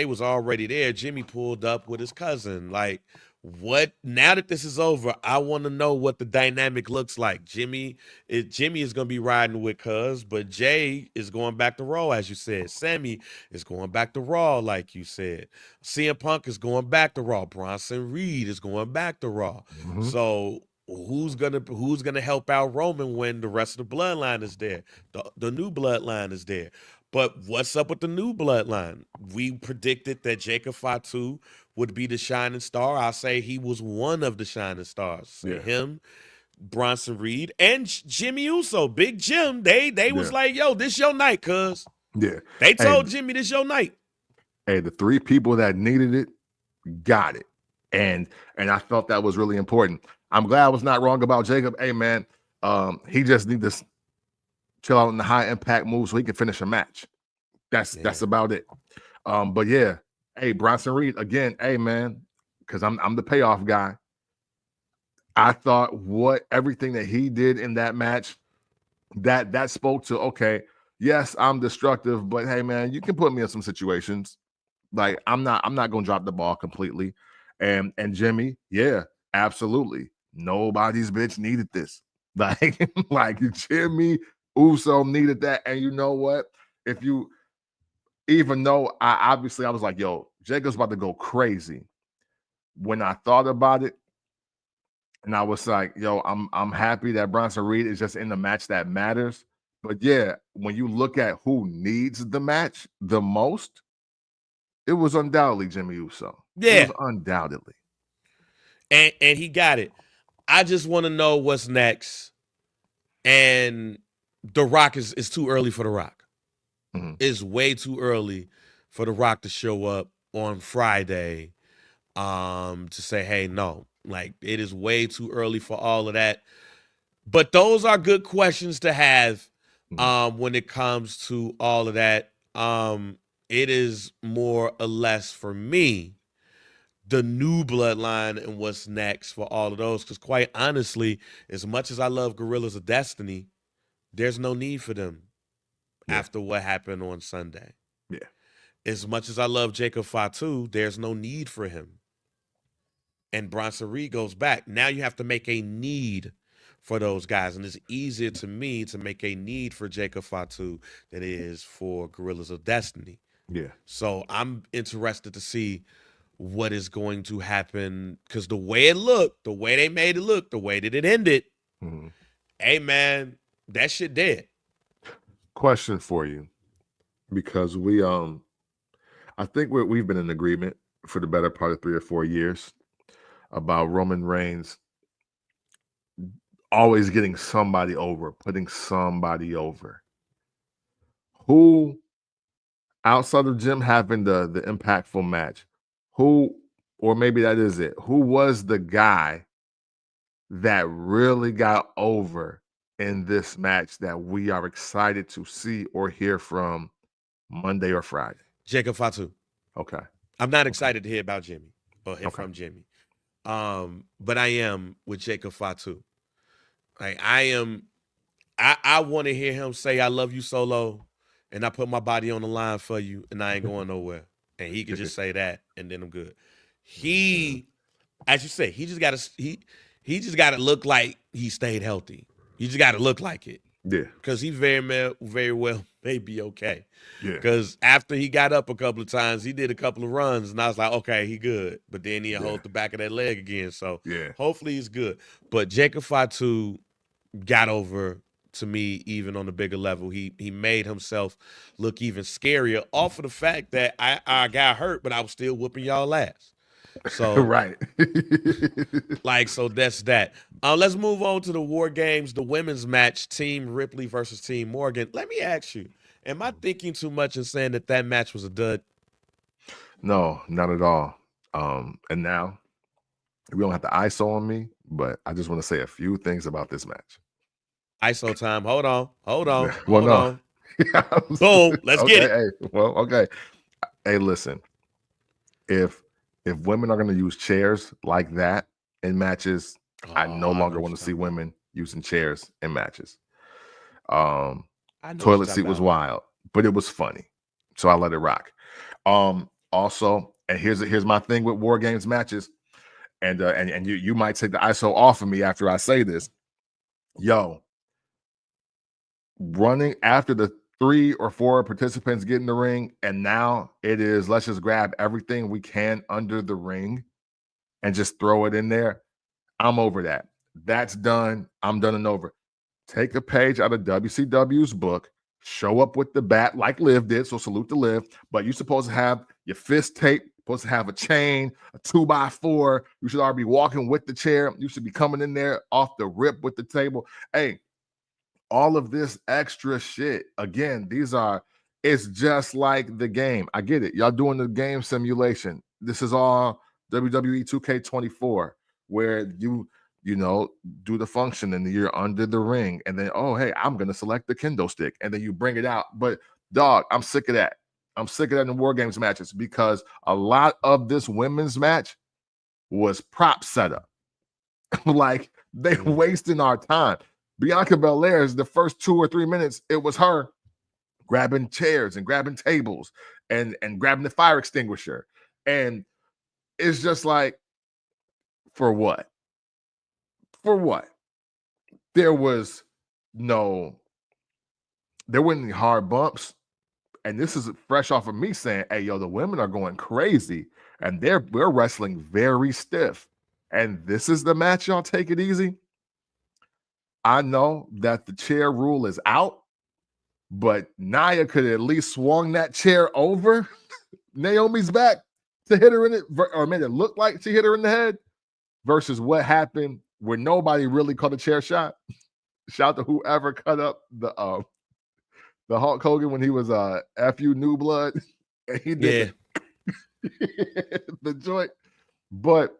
was already there. Jimmy pulled up with his cousin. Like, what? Now that this is over, I want to know what the dynamic looks like. Jimmy is gonna be riding with Cuz, but Jay is going back to Raw, as you said. Sammy is going back to Raw, like you said. CM Punk is going back to Raw. Bronson Reed is going back to Raw. So who's gonna help out Roman when the rest of the bloodline is there? The new bloodline is there. But what's up with the new bloodline? We predicted that Jacob Fatu would be the shining star. I'll say he was one of the shining stars. So him, Bronson Reed, and Jimmy Uso, Big Jim. They was like, yo, this your night, cuz. Yeah. They told Jimmy this your night. Hey, the three people that needed it got it. And I felt that was really important. I'm glad I was not wrong about Jacob. Hey, man, he just need to chill out in the high impact move so he can finish a match. That's about it. But yeah, hey, Bronson Reed, again, hey, man, because I'm the payoff guy. I thought everything that he did in that match, that spoke to, okay, yes, I'm destructive, but hey, man, you can put me in some situations. Like, I'm not gonna drop the ball completely. And Jimmy, yeah, absolutely. Nobody's bitch needed this. Like Jimmy Uso needed that. And you know what? Even though I was like, yo, Jacob's about to go crazy. When I thought about it, and I was like, yo, I'm happy that Bronson Reed is just in the match that matters. But yeah, when you look at who needs the match the most, it was undoubtedly Jimmy Uso. Yeah. It was undoubtedly. And he got it. I just want to know what's next. And The Rock is too early for The Rock. It's way too early for The Rock to show up on Friday to say, hey, no. Like, it is way too early for all of that. But those are good questions to have when it comes to all of that. It is more or less for me the new bloodline and what's next for all of those. Because quite honestly, as much as I love Guerrillas of Destiny, there's no need for them after what happened on Sunday. Yeah. As much as I love Jacob Fatu, there's no need for him. And Bronson Reed goes back. Now you have to make a need for those guys. And it's easier to me to make a need for Jacob Fatu than it is for Guerrillas of Destiny. Yeah. So I'm interested to see what is going to happen, because the way it looked, the way they made it look, the way that it ended, hey, man, that shit dead. Question for you, because we I think we've been in agreement for the better part of 3 or 4 years about Roman Reigns always getting somebody over, putting somebody over. Who, outside of Jim having the impactful match, who, or maybe that is it, who was the guy that really got over in this match that we are excited to see or hear from Monday or Friday? Jacob Fatu. Okay. I'm not excited to hear about Jimmy or hear Okay. from Jimmy. But I am with Jacob Fatu. Like I want to hear him say, "I love you, Solo," and I put my body on the line for you, and I ain't going nowhere. And he could just say that, and then I'm good. He, as you say, he just got to he just got to look like he stayed healthy. He just got to look like it. Yeah. Because he very well may be okay. Yeah. Because after he got up a couple of times, he did a couple of runs, and I was like, okay, he good. But then he'll hold the back of that leg again. So hopefully he's good. But Jacob Fatu got over to me even on the bigger level. He made himself look even scarier off of the fact that I got hurt, but I was still whooping y'all ass. So right. so that's that. Let's move on to the War Games, the women's match, Team Ripley versus Team Morgan. Let me ask you, am I thinking too much in saying that match was a dud? No, not at all. And now we don't have to ISO on me, but I just want to say a few things about this match. ISO time. Hold on. Well, no. Boom. Let's get it. Okay. Hey, listen. If women are going to use chairs like that in matches, I no longer want to see women using chairs in matches. Toilet seat was wild, but it was funny, so I let it rock. Also, and here's my thing with War Games matches, and you might take the ISO off of me after I say this. Yo, running after the 3 or 4 participants get in the ring, and now it is, let's just grab everything we can under the ring and just throw it in there. I'm over that. That's done. I'm done and over. Take a page out of WCW's book, show up with the bat like Liv did, so salute to Liv, but you're supposed to have your fist tape, supposed to have a chain, a 2x4. You should already be walking with the chair. You should be coming in there off the rip with the table. Hey, all of this extra shit, again, it's just like the game. I get it. Y'all doing the game simulation. This is all WWE 2K24, where you do the function and you're under the ring. And then, oh, hey, I'm going to select the kendo stick. And then you bring it out. But, dog, I'm sick of that. I'm sick of that in War Games matches because a lot of this women's match was prop setup. Like, they wasting our time. Bianca Belair's the first 2 or 3 minutes, it was her grabbing chairs and grabbing tables and grabbing the fire extinguisher. And it's just like, for what? For what? There weren't any hard bumps. And this is fresh off of me saying, hey, yo, the women are going crazy and we're wrestling very stiff. And this is the match, y'all take it easy. I know that the chair rule is out, but Nia could at least swung that chair over Naomi's back to hit her in it, or made it look like she hit her in the head, versus what happened where nobody really caught a chair shot. Shout to whoever cut up the Hulk Hogan when he was FU New Blood. And he did the joint. But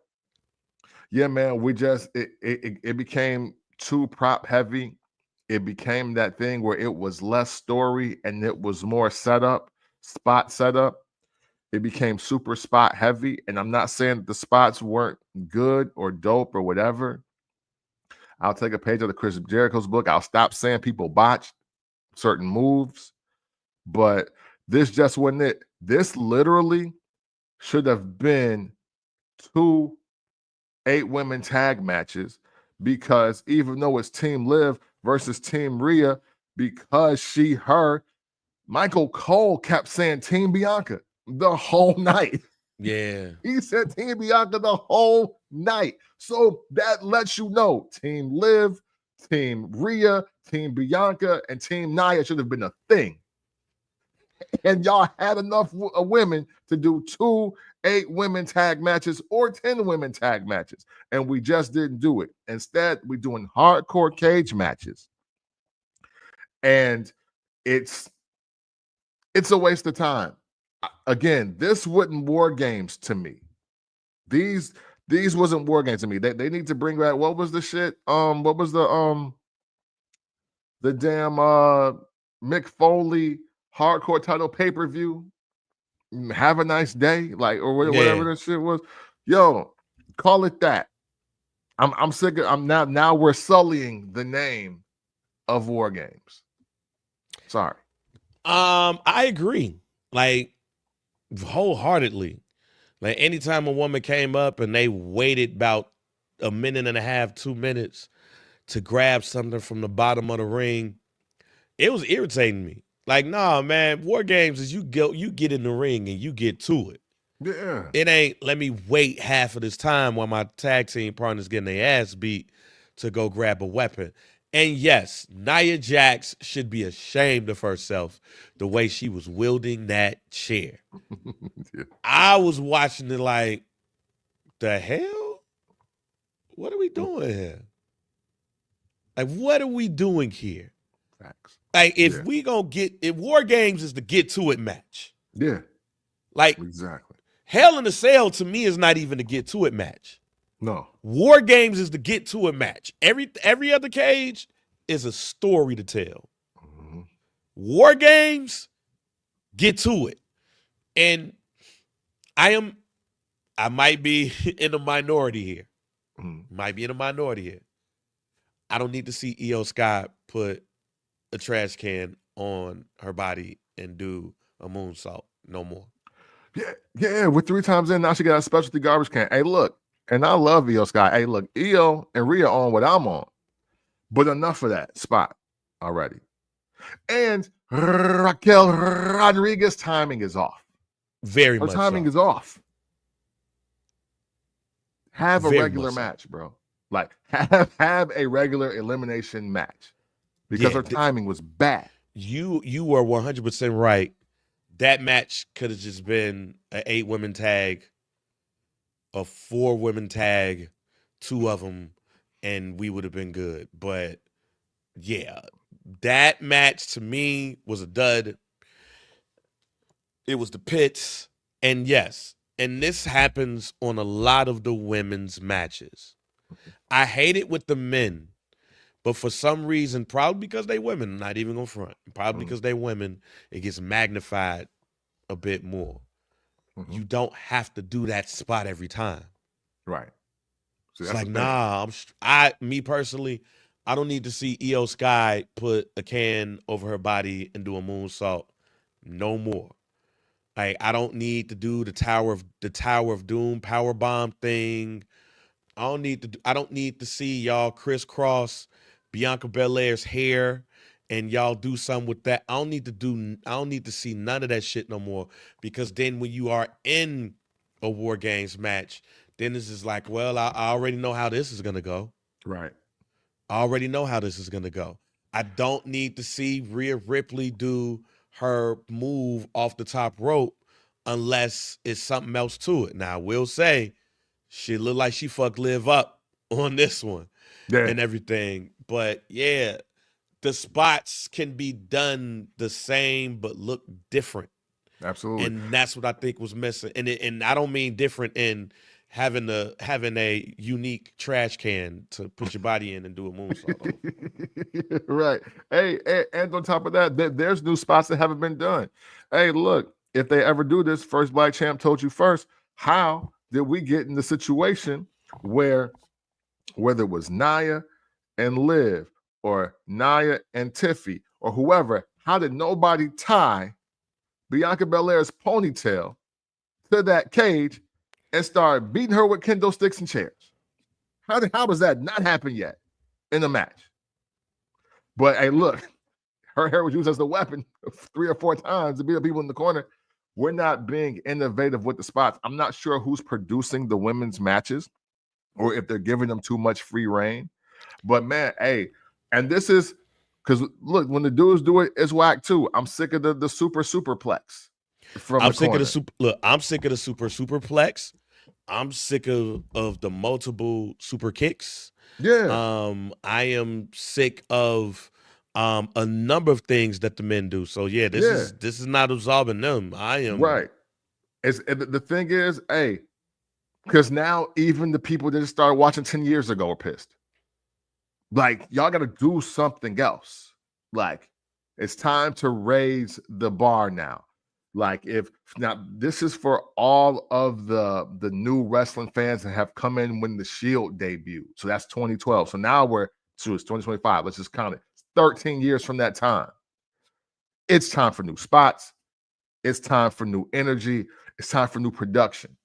yeah, man, it became too prop heavy. It became that thing where it was less story and it was more spot setup. It became super spot heavy. And I'm not saying that the spots weren't good or dope or whatever. I'll take a page out of Chris Jericho's book. I'll stop saying people botched certain moves. But this just wasn't it. This literally should have been 2 8-women tag matches, because even though it's Team Liv versus Team Rhea, because Michael Cole kept saying Team Bianca the whole night. Yeah. He said Team Bianca the whole night. So that lets you know Team Liv, Team Rhea, Team Bianca, and Team Nia should have been a thing. And y'all had enough women to do 2 8 women tag matches or 10 women tag matches. And we just didn't do it. Instead, we're doing hardcore cage matches. And it's a waste of time. Again, this wasn't War Games to me. These wasn't War Games to me. They need to bring back, what was the shit? What was the damn Mick Foley hardcore title pay-per-view? Have a nice day, like, or whatever that shit was. Yo, call it that. I'm sick of, now we're sullying the name of War Games. Sorry. I agree. Like, wholeheartedly. Like, anytime a woman came up and they waited about a minute and a half, 2 minutes to grab something from the bottom of the ring, it was irritating me. Like, nah, man, War Games is you get in the ring and you get to it. Yeah. It ain't let me wait half of this time while my tag team partner's getting their ass beat to go grab a weapon. And yes, Nia Jax should be ashamed of herself the way she was wielding that chair. Yeah. I was watching it like, the hell? What are we doing here? Like, what are we doing here? Facts. Like, if War Games is the get to it match. Yeah. Like, exactly. Hell in a Cell to me is not even a get to it match. No. War Games is the get to it match. Every other cage is a story to tell. Mm-hmm. War Games, get to it. And I might be in a minority here. Might be in a minority here. I don't need to see Io Sky put a trash can on her body and do a moonsault no more. Yeah. We're 3 times in. Now she got a specialty garbage can. Hey, look, and I love Io Sky. Hey, look, Io and Rhea on what I'm on. But enough of that spot already. And Raquel Rodriguez timing is off. Very Her much timing so. is off. Have a Very regular much so. match, bro. Like, have a regular elimination match. Because her timing was bad. You were 100% right. That match could have just been an 8-women tag, a 4-women tag, 2 of them, and we would have been good. But yeah, that match to me was a dud. It was the pits. And yes, and this happens on a lot of the women's matches. I hate it with the men. But for some reason, probably because they women, I'm not even gonna front. Probably because they women, it gets magnified a bit more. Mm-hmm. You don't have to do that spot every time. Right. So it's like, nah, me personally, I don't need to see Io Sky put a can over her body and do a moonsault no more. Like, I don't need to do the Tower of Doom power bomb thing. I don't need to see y'all crisscross Bianca Belair's hair and y'all do something with that. I don't need to see none of that shit no more, because then when you are in a War Games match, then this is like, well, I already know how this is going to go. Right. I already know how this is going to go. I don't need to see Rhea Ripley do her move off the top rope unless it's something else to it. Now, I will say, she looked like she fucked Liv up on this one and everything. But yeah, the spots can be done the same but look different. Absolutely. And that's what I think was missing. And I don't mean different in having a unique trash can to put your body in and do a moonsault. Right. Hey, and on top of that, there's new spots that haven't been done. Hey, look, if they ever do this, First Black Champ told you first, how did we get in the situation where, whether it was Nia and Liv or Nia and Tiffy or whoever, how did nobody tie Bianca Belair's ponytail to that cage and start beating her with kendo sticks and chairs? How does that not happen yet in the match? But hey, look, her hair was used as the weapon 3 or 4 times to beat up people in the corner. We're not being innovative with the spots. I'm not sure who's producing the women's matches or if they're giving them too much free reign. But man, hey, and this is because look, when the dudes do it, it's whack too. I'm sick of the superplex. from I'm the sick of the corner. super. Look, I'm sick of the superplex. I'm sick of the multiple super kicks. Yeah, I am sick of a number of things that the men do. So yeah, yeah, this is not absolving them. I am right. The thing is, hey, because now even the people that started watching 10 years ago are pissed. Like, y'all got to do something else. Like, it's time to raise the bar now. Like, if now this is for all of the new wrestling fans that have come in when the Shield debuted. So that's 2012. So now it's 2025. Let's just count it. 13 years from that time. It's time for new spots. It's time for new energy. It's time for new production.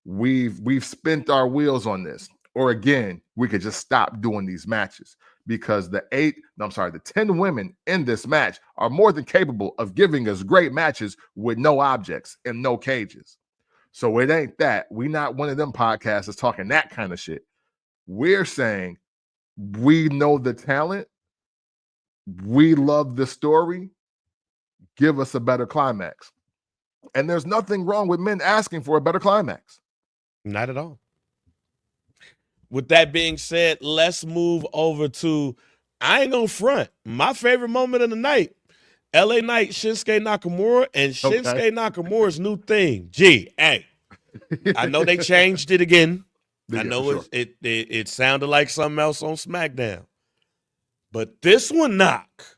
We've spent our wheels on this. Or again, we could just stop doing these matches because the 10 women in this match are more than capable of giving us great matches with no objects and no cages. So it ain't that. We not one of them podcasts that's talking that kind of shit. We're saying we know the talent. We love the story. Give us a better climax. And there's nothing wrong with men asking for a better climax. not at all. With that being said, let's move over to I ain't gonna front. My favorite moment of the night. LA Knight, Shinsuke Nakamura, and Shinsuke Nakamura's new thing. Hey, I know they changed it again. I know sure. it sounded like something else on SmackDown. But this one knock.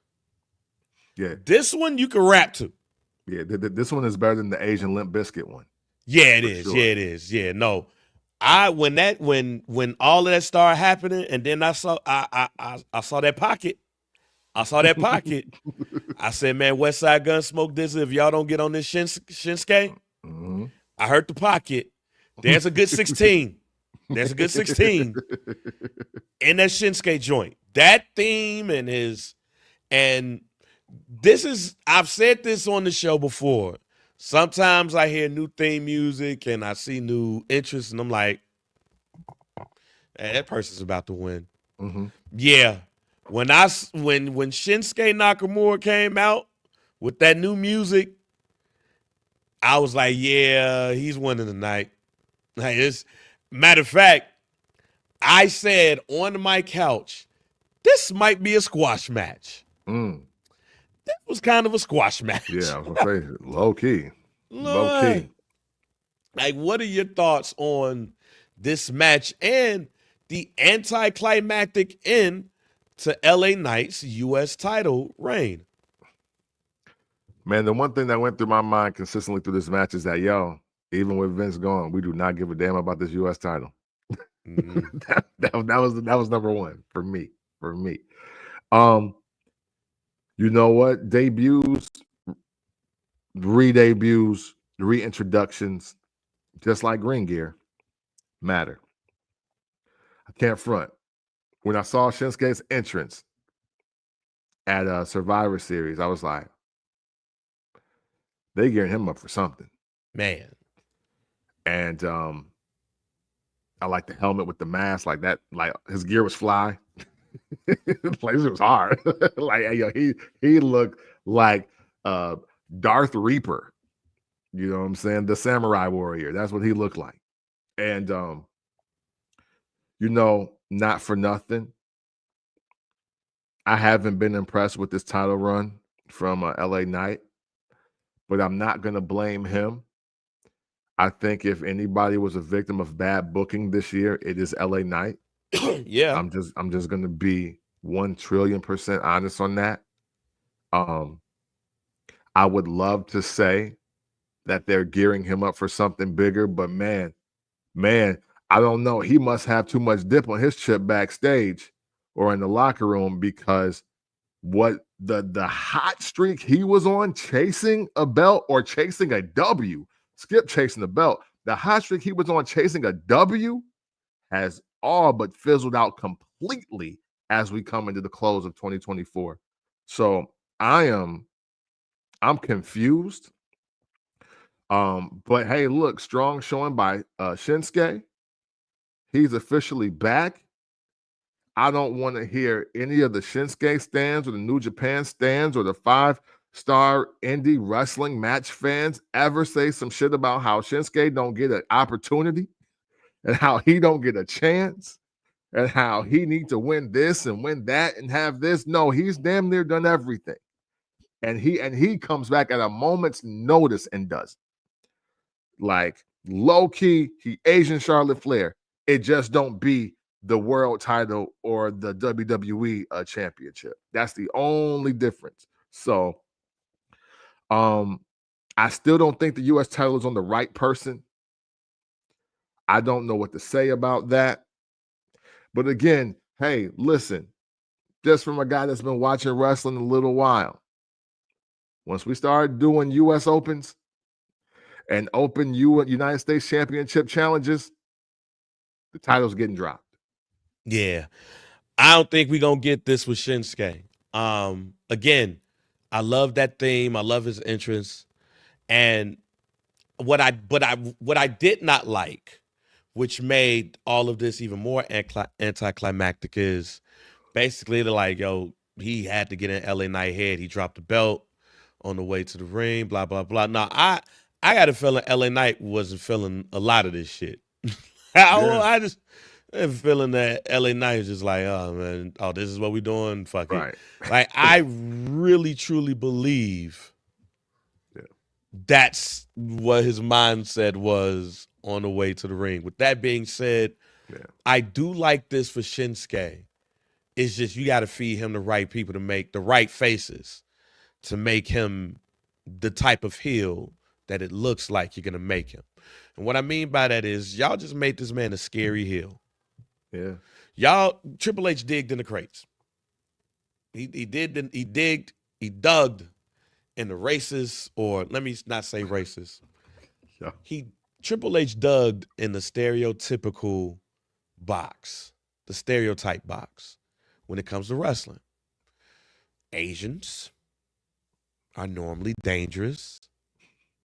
Yeah. This one you can rap to. Yeah, this one is better than the Asian Limp Biscuit one. Yeah, it is. Sure. Yeah, it is. Yeah, no. When all of that started happening, and then I saw that pocket. I saw that pocket. I said, man, West Side Gun smoke this if y'all don't get on this Shinsuke. Mm-hmm. I heard the pocket. There's a good 16. There's a good 16 in that Shinsuke joint. That theme and I've said this on the show before. Sometimes I hear new theme music and I see new interests, and I'm like, hey, that person's about to win. Mm-hmm. Yeah. When Shinsuke Nakamura came out with that new music, I was like, yeah, he's winning tonight. Like, matter of fact, I said on my couch, this might be a squash match. That was kind of a squash match. Yeah, I was gonna say low key. Low key. Like, what are your thoughts on this match and the anticlimactic end to LA Knight's U.S. title reign? Man, the one thing that went through my mind consistently through this match is that, even with Vince gone, we do not give a damn about this U.S. title. Mm-hmm. that was number one for me. You know what? Debuts, re-debuts, reintroductions, just like ring gear, matter. I can't front. When I saw Shinsuke's entrance at a Survivor Series, I was like, they gearing him up for something. Man. And I like the helmet with the mask, like that, like his gear was fly. Like, it was hard. Like, he looked like Darth Reaper. You know what I'm saying? The samurai warrior. That's what he looked like. And not for nothing, I haven't been impressed with this title run from LA Knight, but I'm not going to blame him. I think if anybody was a victim of bad booking this year, it is LA Knight. Yeah. I'm just going to be 1,000,000,000% honest on that. I would love to say that they're gearing him up for something bigger, but man, I don't know. He must have too much dip on his chip backstage or in the locker room, because what the hot streak he was on, chasing a belt or chasing a W, skip chasing the belt. The hot streak he was on chasing a W has all but fizzled out completely as we come into the close of 2024. So I'm confused. But hey, look, strong showing by Shinsuke. He's officially back. I don't want to hear any of the Shinsuke stands or the New Japan stands or the 5 star indie wrestling match fans ever say some shit about how Shinsuke don't get an opportunity and how he don't get a chance and how he need to win this and win that and have this? No, he's damn near done everything. And he comes back at a moment's notice and does it. Like low key, he Asian Charlotte Flair. It just don't be the world title or the WWE championship. That's the only difference. So, I still don't think the U.S. title is on the right person. I don't know what to say about that. But again, hey, listen, just from a guy that's been watching wrestling a little while, once we start doing U.S. Opens and open United States Championship challenges, the title's getting dropped. Yeah. I don't think we're going to get this with Shinsuke. Again, I love that theme. I love his entrance. And what I did not like, which made all of this even more anticlimactic, is basically they're like, yo, he had to get in LA Knight head. He dropped the belt on the way to the ring, blah, blah, blah. Now, I got a feeling LA Knight wasn't feeling a lot of this shit. I just have a feeling that LA Knight is just like, oh, man, this is what we're doing? Fuck it. Like, I really, truly believe that's what his mindset was on the way to the ring. With that being said, I do like this for Shinsuke. It's just you got to feed him the right people to make the right faces to make him the type of heel that it looks like you're going to make him. And what I mean by that is y'all just made this man a scary heel. Yeah. Y'all, Triple H digged in the crates. He dug in the races, or let me not say racist. Yeah. Triple H dug in the stereotypical box, the stereotype box when it comes to wrestling. Asians are normally dangerous,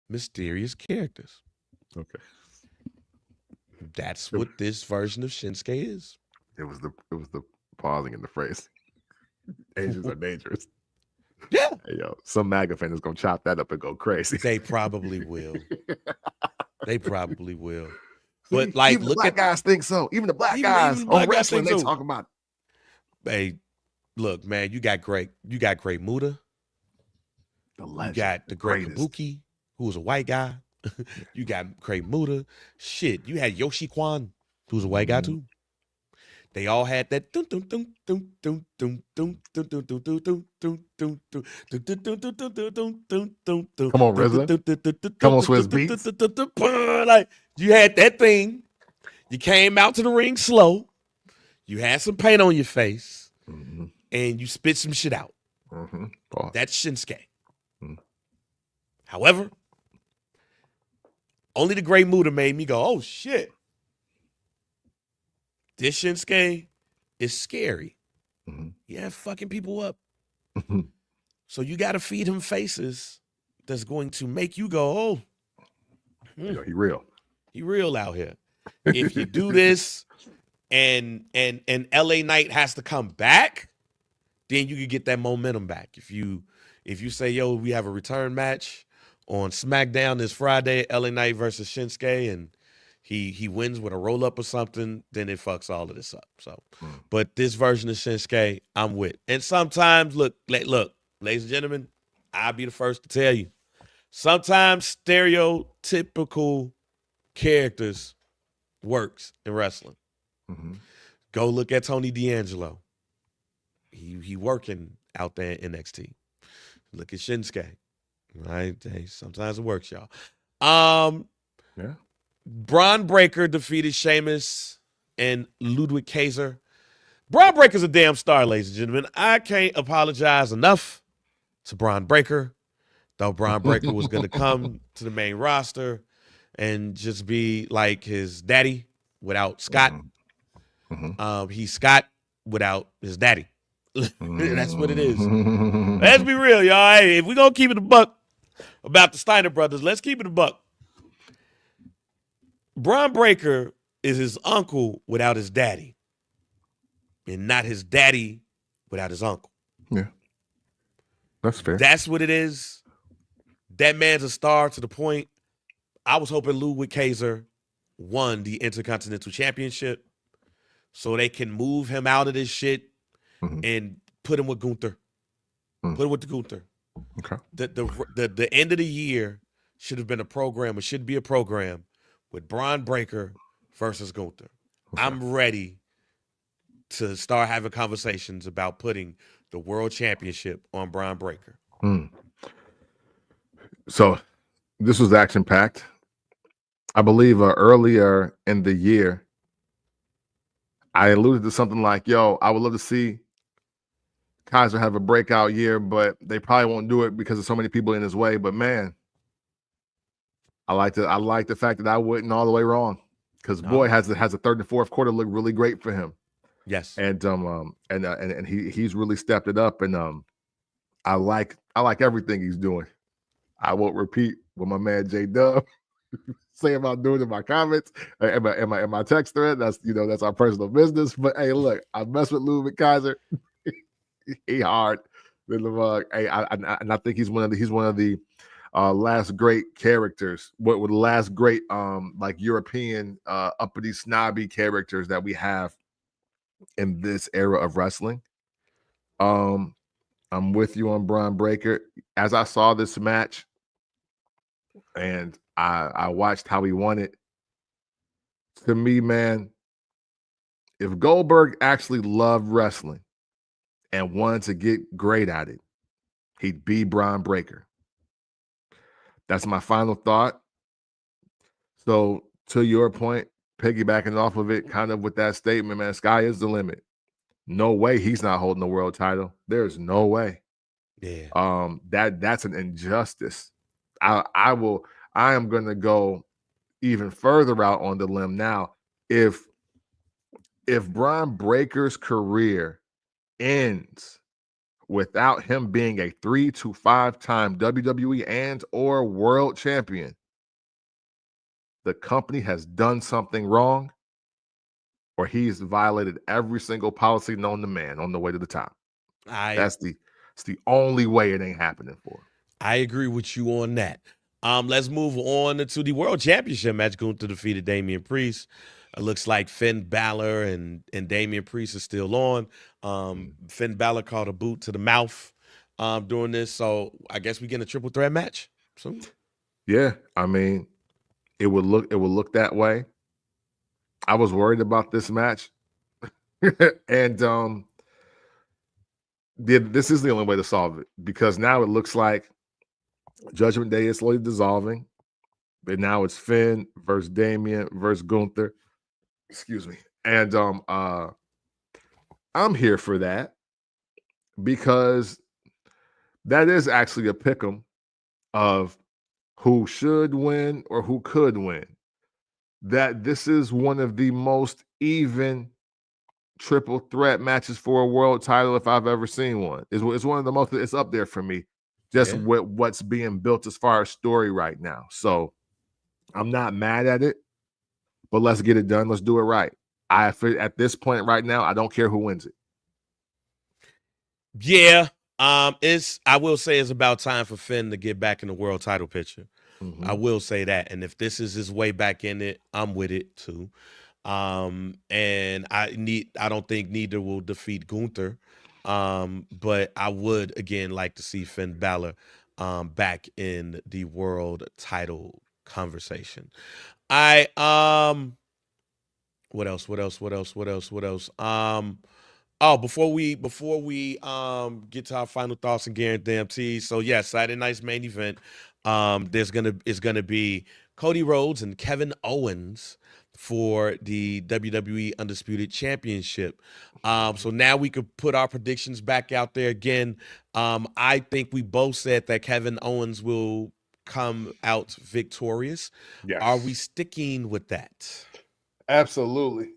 mysterious characters. Okay. That's what this version of Shinsuke is. It was the pausing in the phrase. Asians are dangerous. Yeah. Hey, yo, some MAGA fan is gonna chop that up and go crazy. They probably will. They probably will. But like, even the black guys think so. Even the black guys on wrestling, they talk about it. Hey, look, man, you got great Muta. The legend, you got the great Kabuki, who was a white guy. You got Great Muta. Shit, you had Yoshi Kwan, who was a white guy too. They all had that. Come on, RZA. Come on, Swiss Beats. Like, you had that thing. You came out to the ring slow. You had some paint on your face. Mm-hmm. And you spit some shit out. Mm-hmm. That's Shinsuke. Mm-hmm. However, only the Great Muta made me go, oh, shit. This Shinsuke is scary. Mm-hmm. Yeah, fucking people up. Mm-hmm. So you got to feed him faces that's going to make you go, oh. Yo, he real. He real out here. If you do this and LA Knight has to come back, then you could get that momentum back. If you say, yo, we have a return match on SmackDown this Friday, LA Knight versus Shinsuke, and he wins with a roll-up or something, then it fucks all of this up. So, but this version of Shinsuke, I'm with. And sometimes, look, ladies and gentlemen, I'll be the first to tell you, sometimes stereotypical characters works in wrestling. Mm-hmm. Go look at Tony D'Angelo. He working out there in NXT. Look at Shinsuke. Right? Hey, sometimes it works, y'all. Yeah. Braun Breaker defeated Sheamus and Ludwig Kaiser. Braun Breaker's a damn star, ladies and gentlemen. I can't apologize enough to Braun Breaker. Though Braun Breaker was going to come to the main roster and just be like his daddy without Scott. Mm-hmm. He's Scott without his daddy. That's what it is. Let's be real, y'all. Hey, if we're going to keep it a buck about the Steiner brothers, let's keep it a buck. Braun Breaker is his uncle without his daddy, and not his daddy without his uncle. Yeah. That's fair. That's what it is. That man's a star to the point. I was hoping Ludwig Kaiser won the Intercontinental Championship so they can move him out of this shit Mhm. and put him with Gunther. Put him with the Gunther. Okay. The end of the year should have been a program. It should be a program with Braun Breaker versus Gunther. Okay. I'm ready to start having conversations about putting the World Championship on Braun Breaker. So this was action packed. I believe earlier in the year, I alluded to something like, "Yo, I would love to see Kaiser have a breakout year, but they probably won't do it because of so many people in his way." But man, I like the fact that I wasn't all the way wrong, because boy, has the third and fourth quarter look really great for him. Yes, and he's really stepped it up, and I like everything he's doing. I won't repeat what my man J Dub say about doing in my comments and my text thread. That's our personal business. But hey, look, I mess with Ludwig Kaiser. He hard. Hey, I think he's one of the last great characters. What were the last great like European uppity snobby characters that we have in this era of wrestling. I'm with you on Braun Breaker. As I saw this match and I watched how he won it, to me, man, if Goldberg actually loved wrestling and wanted to get great at it, he'd be Braun Breaker. That's my final thought. So to your point, piggybacking off of it, kind of with that statement, man, sky is the limit. No way he's not holding the world title. There's no way. Yeah. That's an injustice. I am gonna go even further out on the limb now. If Braun Breaker's career ends without him being a 3 to 5 time WWE and or world champion, the company has done something wrong, or he's violated every single policy known to man on the way to the top. It's the only way it ain't happening for him. I agree with you on that. Let's move on to the World Championship match. Gunther defeated Damian Priest. It looks like Finn Balor and Damian Priest are still on. Finn Balor caught a boot to the mouth during this, so I guess we get a triple threat match soon. Yeah, I mean, it would look that way. I was worried about this match, and this is the only way to solve it, because now it looks like Judgment Day is slowly dissolving, but now it's Finn versus Damian versus Gunther. Excuse me. And I'm here for that, because that is actually a pick'em of who should win or who could win. That this is one of the most even triple threat matches for a world title if I've ever seen one. It's one of the most. It's up there for me, just with what's being built as far as story right now. So I'm not mad at it, but let's get it done. Let's do it right. At this point right now, I don't care who wins it. Yeah. I will say it's about time for Finn to get back in the world title picture. I will say that. And if this is his way back in it, I'm with it too. And I don't think neither will defeat Gunther. But I would again like to see Finn Balor back in the world title conversation. What else? Before we get to our final thoughts and guarantees. So yes, Saturday night's main event. It's gonna be Cody Rhodes and Kevin Owens for the WWE Undisputed Championship. So now we could put our predictions back out there again. I think we both said that Kevin Owens will come out victorious. Yes. Are we sticking with that? Absolutely.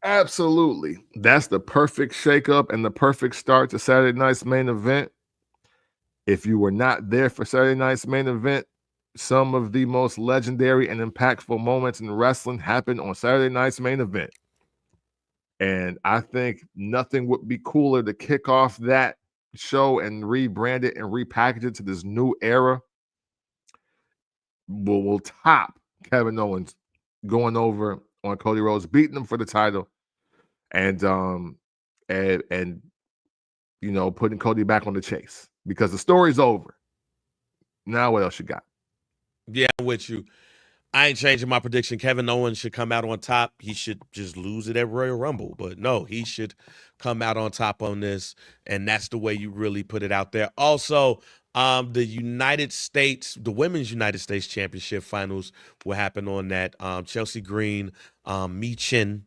That's the perfect shakeup and the perfect start to Saturday night's main event. If you were not there for Saturday night's main event, some of the most legendary and impactful moments in wrestling happened on Saturday night's main event. And I think nothing would be cooler to kick off that show and rebrand it and repackage it to this new era will top Kevin Owens going over on Cody Rhodes, beating him for the title, and you know, putting Cody back on the chase because the story's over. Now what else you got? Yeah, I'm with you. I ain't changing my prediction. Kevin Owens should come out on top. He should just lose it at Royal Rumble. But no, he should come out on top on this. And that's the way you really put it out there. Also, the Women's United States Championship finals will happen on that. Chelsea Green, Michin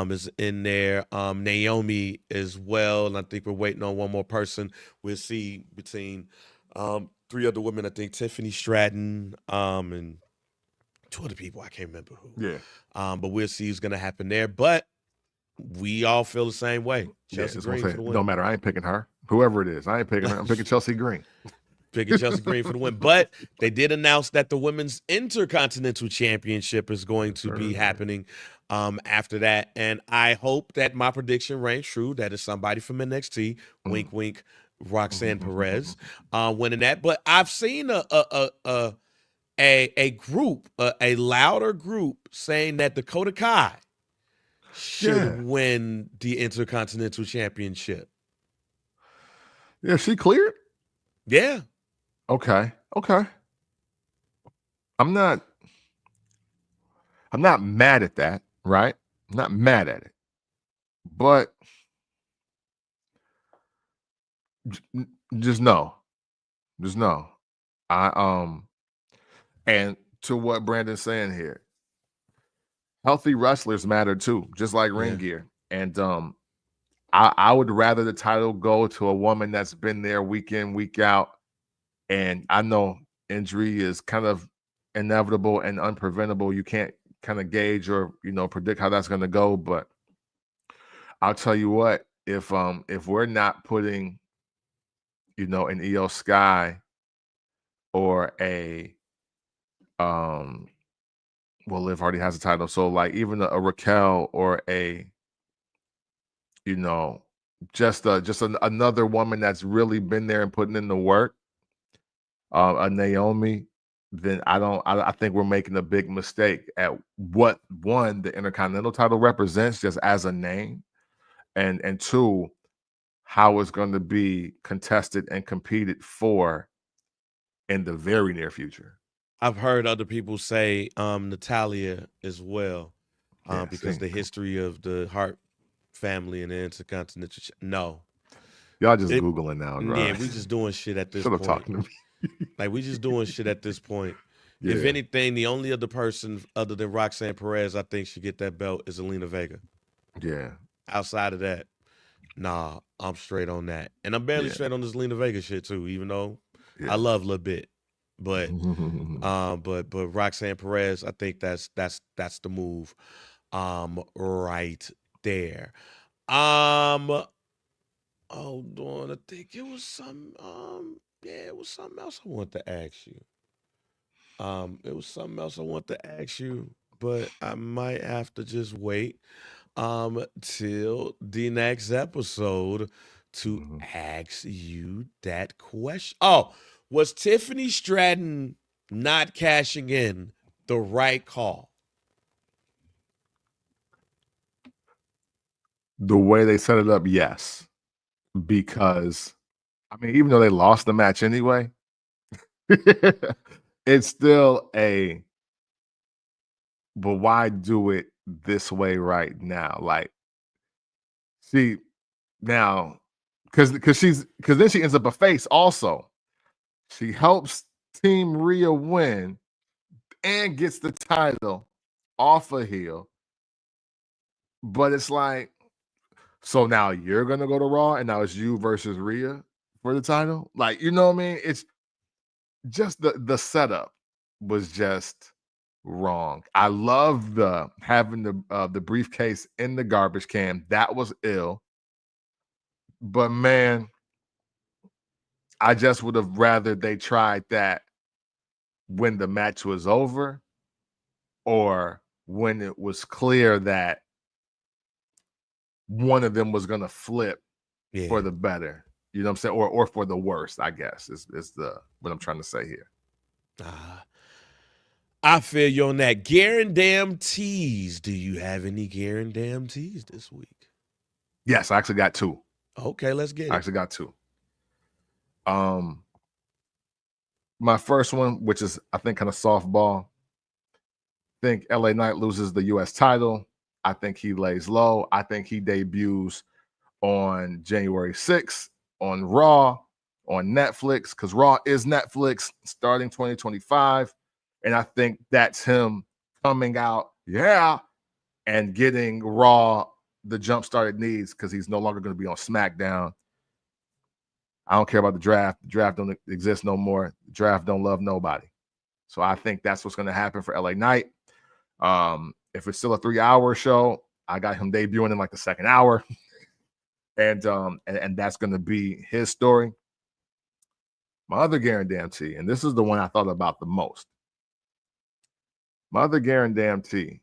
is in there. Naomi as well. And I think we're waiting on one more person. We'll see between three other women. I think Tiffany Stratton and two other people. I can't remember who. Yeah. But we'll see what's going to happen there. But we all feel the same way. Chelsea Green for the win. No matter. I ain't picking her. Whoever it is, I ain't picking her. I'm picking Chelsea Green. Picking Chelsea Green for the win. But they did announce that the Women's Intercontinental Championship is going to be happening after that. And I hope that my prediction rings true. That is somebody from NXT. Wink, wink. Roxanne Perez winning that. But I've seen a group, a louder group, saying that Dakota Kai should win the Intercontinental Championship. Yeah, she cleared? Yeah. Okay. I'm not mad at that, right? I'm not mad at it. But just know. And to what Brandon's saying here, healthy wrestlers matter too, just like ring gear. And I would rather the title go to a woman that's been there week in, week out. And I know injury is kind of inevitable and unpreventable. You can't kind of gauge or, you know, predict how that's going to go. But I'll tell you what, if we're not putting, you know, an Io Sky or a well, Liv already has a title, so like even a Raquel or a, you know, another woman that's really been there and putting in the work, a Naomi, then I think we're making a big mistake at what, one, the Intercontinental title represents just as a name, and two, how it's going to be contested and competed for in the very near future. I've heard other people say Natalya as well, because the history of the Hart family and the Intercontinental. No, y'all just Googling now, bro. Yeah, we just doing shit at this point. Talking to me. Like, we just doing shit at this point. Yeah. If anything, the only other person other than Roxanne Perez I think should get that belt is Zelina Vega. Yeah. Outside of that, nah, I'm straight on that, and I'm barely straight on this Zelina Vega shit too. Even though I love a little bit. But but Roxanne Perez, I think that's the move right there. Hold on, I think it was some it was something else I wanted to ask you. It was something else I want to ask you, but I might have to just wait till the next episode to ask you that question. Oh, was Tiffany Stratton not cashing in the right call? The way they set it up, yes. Because, I mean, even though they lost the match anyway, it's still but why do it this way right now? Like, see, now, because then she ends up a face also. She helps Team Rhea win and gets the title off a heel. But it's like, so now you're going to go to Raw and now it's you versus Rhea for the title? Like, you know what I mean? It's just the setup was just wrong. I love having the briefcase in the garbage can. That was ill. But man, I just would have rather they tried that when the match was over or when it was clear that one of them was going to flip for the better. You know what I'm saying? Or for the worst, I guess, is the what I'm trying to say here. I feel you on that. Guarantees. Do you have any guarantees this week? Yes, I actually got two. Okay, let's get it. I actually got two. My first one, which is I think kind of softball. I think LA Knight loses the US title. I think he lays low. I think he debuts on January 6th on Raw, on Netflix, because Raw is Netflix starting 2025. And I think that's him coming out, and getting Raw the jump start it needs, because he's no longer going to be on SmackDown. I don't care about the draft. The draft don't exist no more. The draft don't love nobody. So I think that's what's going to happen for LA Knight. If it's still a 3-hour show, I got him debuting in like the second hour. And that's going to be his story. My other guarantee, and this is the one I thought about the most. My other guarantee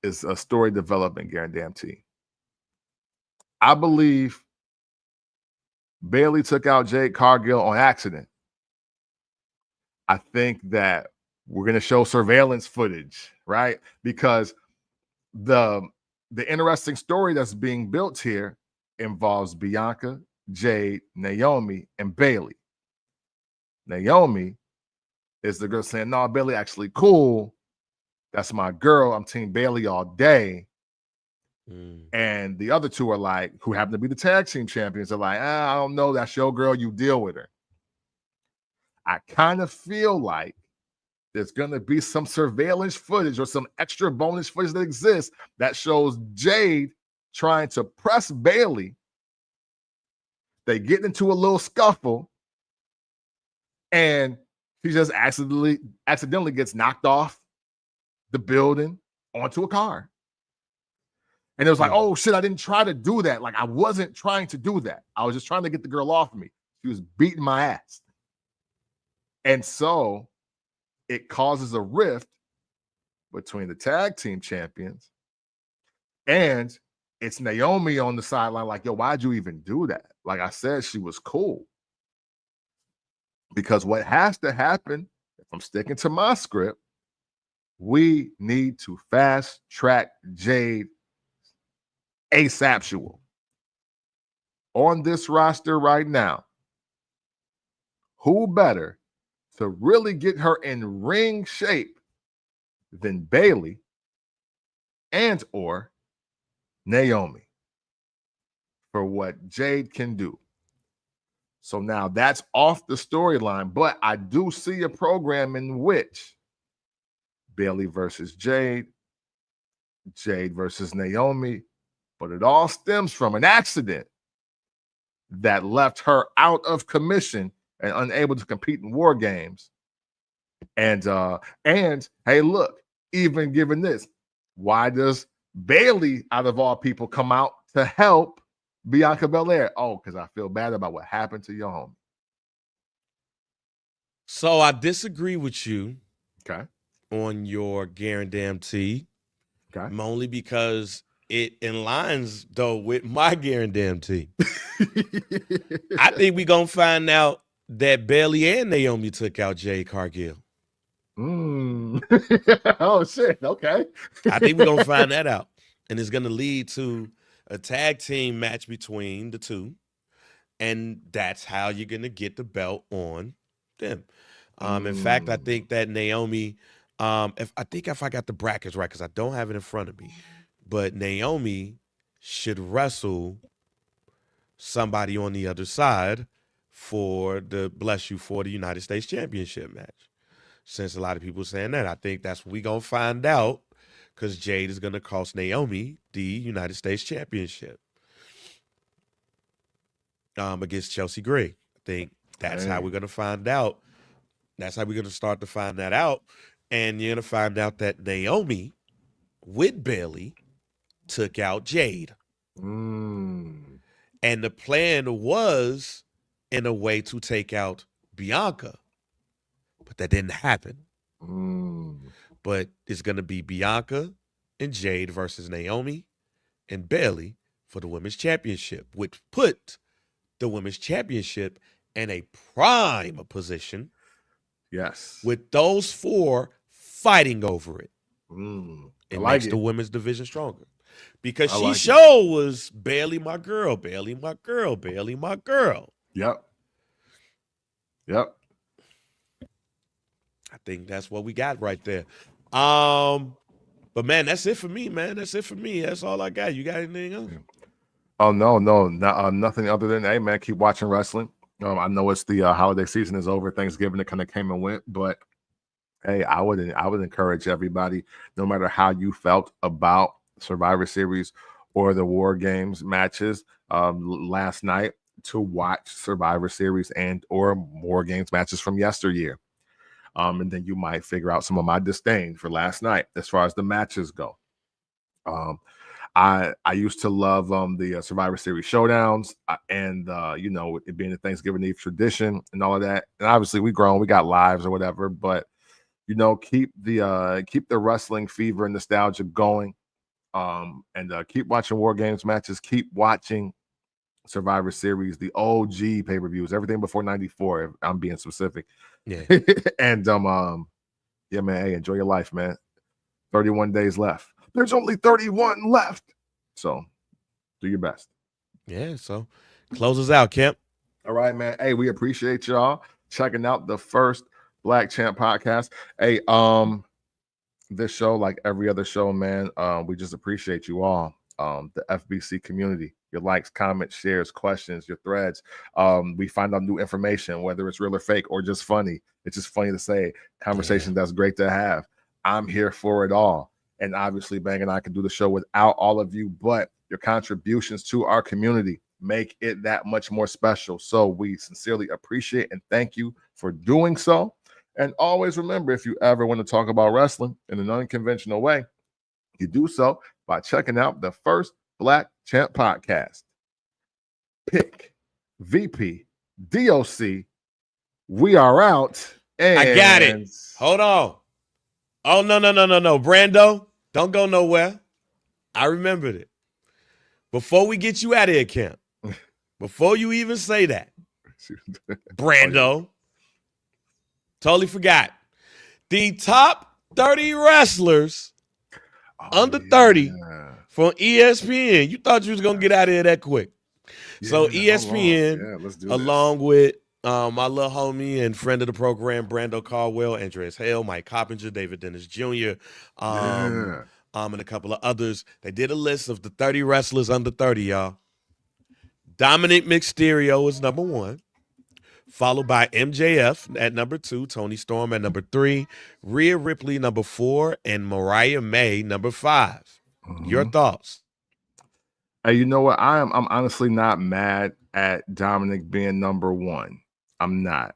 is a story development guarantee. I believe Bayley took out Jade Cargill on accident. I think that we're going to show surveillance footage, right? Because the interesting story that's being built here involves Bianca, Jade, Naomi, and Bayley. Naomi is the girl saying, no, Bayley actually cool. That's my girl. I'm Team Bayley all day. And the other two are like, who happen to be the tag team champions, are like, I don't know. That's your girl. You deal with her. I kind of feel like there's going to be some surveillance footage or some extra bonus footage that exists that shows Jade trying to press Bayley. They get into a little scuffle, and she just accidentally gets knocked off the building onto a car. And it was like, oh shit, I didn't try to do that. Like, I wasn't trying to do that. I was just trying to get the girl off me. She was beating my ass. And so it causes a rift between the tag team champions, and it's Naomi on the sideline like, yo, why'd you even do that? Like I said, she was cool. Because what has to happen, if I'm sticking to my script, we need to fast track Jade ASAPual. On this roster right now, who better to really get her in ring shape than Bayley and or Naomi for what Jade can do? So now that's off the storyline, but I do see a program in which Bayley versus Jade, Jade versus Naomi, but it all stems from an accident that left her out of commission and unable to compete in War Games. And hey, look, even given this, why does Bayley, out of all people, come out to help Bianca Belair? Oh, because I feel bad about what happened to your homie. So I disagree with you, Okay, on your guarantee. okay. Only because it aligns though with my guarantee. I think we're gonna find out that Bayley and Naomi took out Jade Cargill. Oh shit. Okay. I think we're gonna find that out. And it's gonna lead to a tag team match between the two. And that's how you're gonna get the belt on them. In fact, I think that Naomi, if I got the brackets right, because I don't have it in front of me, but Naomi should wrestle somebody on the other side for the United States Championship match. Since a lot of people are saying that, I think that's what we gonna find out, because Jade is gonna cost Naomi the United States Championship against Chelsea Gray. I think that's how we're gonna find out. That's how we're gonna start to find that out, and you're gonna find out that Naomi with Bayley took out Jade. And the plan was, in a way, to take out Bianca, but that didn't happen. But it's going to be Bianca and Jade versus Naomi and Bayley for the Women's Championship, which put the women's championship in a prime position. Yes. With those 4 fighting over it. I It like makes it. the women's division stronger. Because I she like it. sure was Bailey my girl, Bailey my girl, Bailey my girl. Yep. I think that's what we got right there. But man, that's it for me, man. That's it for me. That's all I got. You got anything else? Oh no, nothing other than, hey man, keep watching wrestling. I know it's the holiday season is over. Thanksgiving, it kind of came and went, but hey, I would encourage everybody, no matter how you felt about Survivor Series or the War Games matches last night, to watch Survivor Series and or War Games matches from yesteryear. And then you might figure out some of my disdain for last night as far as the matches go. I used to love the Survivor Series showdowns and you know, it being a Thanksgiving Eve tradition and all of that. And obviously we grown, we got lives or whatever, but you know, keep the wrestling fever and nostalgia going. And keep watching War Games matches, keep watching Survivor Series, the OG pay-per-views, everything before 94, if I'm being specific. Yeah. And yeah, man, hey, enjoy your life, man. 31 days left. There's only 31 left. So do your best. Yeah, so close us out, Kemp. All right, man. Hey, we appreciate y'all checking out the first Black Champ podcast. Hey, this show, like every other show, man, we just appreciate you all. The FBC community, your likes, comments, shares, questions, your threads. We find out new information, whether it's real or fake or just funny. It's just funny to say. Conversation that's great to have. I'm here for it all. And obviously, Bang and I can do the show without all of you, but your contributions to our community make it that much more special. So we sincerely appreciate and thank you for doing so. And always remember, if you ever want to talk about wrestling in an unconventional way, you do so by checking out the first Black Champ podcast. Pick VP DOC. We are out. And I got it. Hold on. Oh, no. Brando, don't go nowhere. I remembered it. Before we get you out of here, Kemp, before you even say that, Brando, totally forgot. The top 30 wrestlers under 30 from ESPN. You thought you was going to get out of here that quick. So ESPN, along with my little homie and friend of the program, Brando Caldwell, Andreas Hale, Mike Coppinger, David Dennis Jr., and a couple of others. They did a list of the 30 wrestlers under 30, y'all. Dominic Mysterio is number 1, followed by MJF at number 2, Tony Storm at number 3, Rhea Ripley number 4, and Mariah May number 5. Your thoughts? Hey, you know what? I'm honestly not mad at Dominic being number 1. I'm not.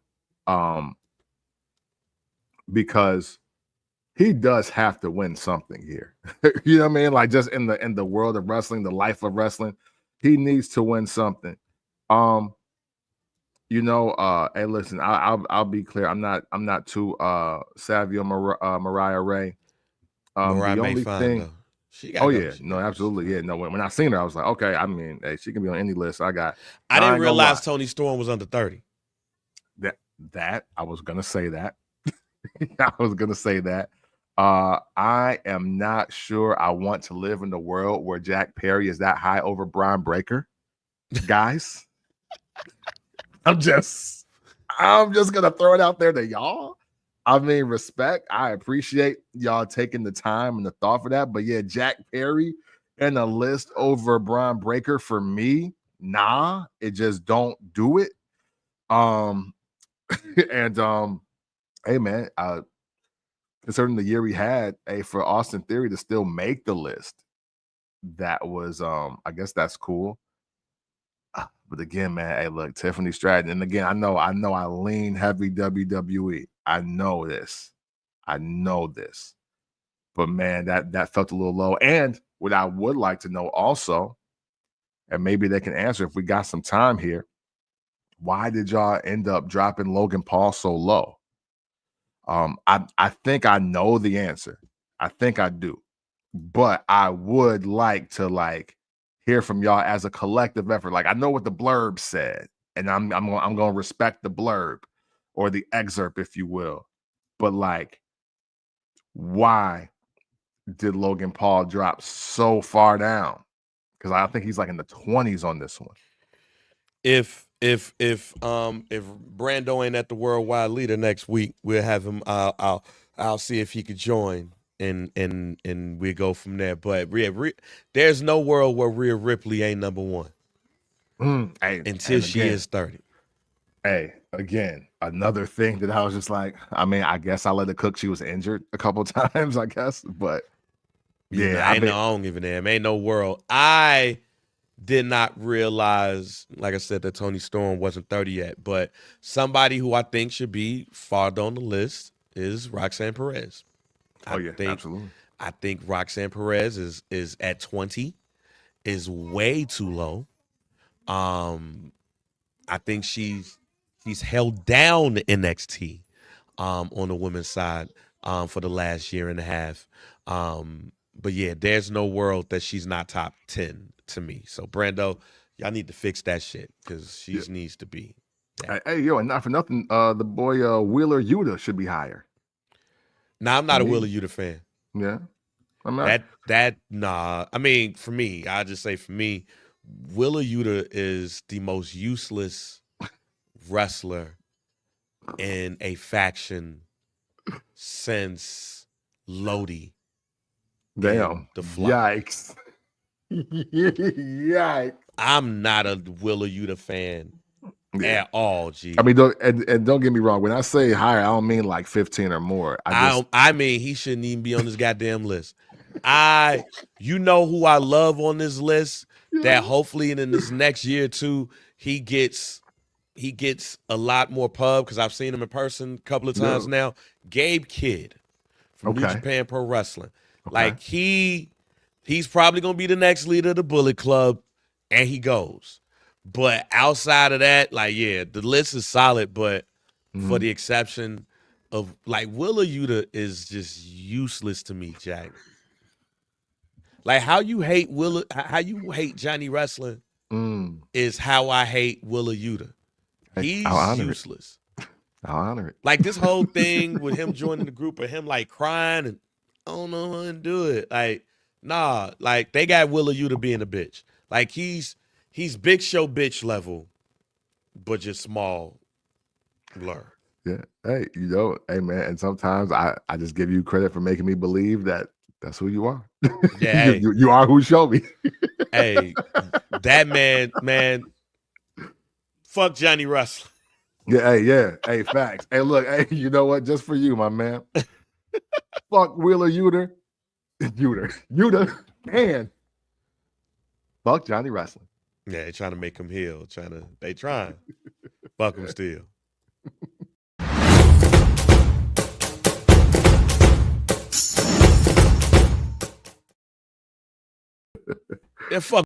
Because he does have to win something here. You know what I mean? Like, just in the world of wrestling, the life of wrestling, he needs to win something. You know, hey, listen, I'll be clear. I'm not too savvy on Mariah Ray. Mariah the May only fine, thing. though. Absolutely. Yeah, no. When I seen her, I was like, okay. I mean, hey, she can be on any list. I didn't realize Tony Storm was under 30. That I was gonna say that. I was gonna say that. I am not sure I want to live in the world where Jack Perry is that high over Brian Breaker, guys. I'm just gonna throw it out there to y'all. I mean, respect. I appreciate y'all taking the time and the thought for that. But yeah, Jack Perry and a list over Brian Breaker for me, nah, it just don't do it. And hey man, considering the year we had, for Austin Theory to still make the list, that was I guess that's cool. But again, man, hey, look, Tiffany Stratton. And again, I know I lean heavy WWE. I know this. But man, that felt a little low. And what I would like to know also, and maybe they can answer if we got some time here, why did y'all end up dropping Logan Paul so low? I think I know the answer. I think I do. But I would like to hear from y'all as a collective effort. Like, I know what the blurb said, and I'm gonna respect the blurb or the excerpt, if you will. But like, why did Logan Paul drop so far down? Because I think he's like in the 20s on this one. If Brando ain't at the worldwide leader next week, we'll have him. I'll see if he could join, and we go from there. But there's no world where Rhea Ripley ain't number one until she is 30. Hey, again, another thing that I was just like, I mean, I guess I let it cook. She was injured a couple times, I guess, but yeah, I don't give a damn. Ain't no world. I did not realize, like I said, that Toni Storm wasn't 30 yet, but somebody who I think should be far down the list is Roxanne Perez. Absolutely. I think Roxanne Perez is at 20 is way too low. I think she's held down NXT on the women's side for the last year and a half. But yeah, there's no world that she's not top 10 to me. So Brando, y'all need to fix that shit because she needs to be. Hey, yo, and not for nothing, the boy Wheeler Yuta should be higher. Nah, I'm not a Wheeler Yuta fan. Yeah, I'm not. Nah. I mean, for me, I just say for me, Wheeler Yuta is the most useless wrestler in a faction since Lodi. Damn. The Yikes. Yikes. I'm not a Wheeler Yuta fan at all, G. I mean, don't get me wrong. When I say higher, I don't mean like 15 or more. I mean, he shouldn't even be on this goddamn list. You know who I love on this list that hopefully in this next year or two, he gets a lot more pub because I've seen him in person a couple of times now. Gabe Kidd from New Japan Pro Wrestling. Like he's probably gonna be the next leader of the Bullet Club, and he goes. But outside of that, like the list is solid, but for the exception of like Wheeler Yuta is just useless to me, Jack. Like how you hate Johnny Wrestling is how I hate Wheeler Yuta. He's useless. I'll honor it. Like this whole thing with him joining the group of him like crying and I don't know how to do it. Like, nah, like they got Wheeler Yuta being a bitch. Like he's Big Show bitch level, but just small blur. Yeah. Hey, hey man, and sometimes I just give you credit for making me believe that that's who you are. Yeah. you are who you show me. Hey, that man, fuck Johnny Wrestling. Yeah. Hey, facts. Hey, look, hey, you know what? Just for you, my man. Fuck Wheeler Yuta, man. Fuck Johnny Wrestling. Yeah, they trying to make him heal. They trying. Fuck him still. Yeah, fuck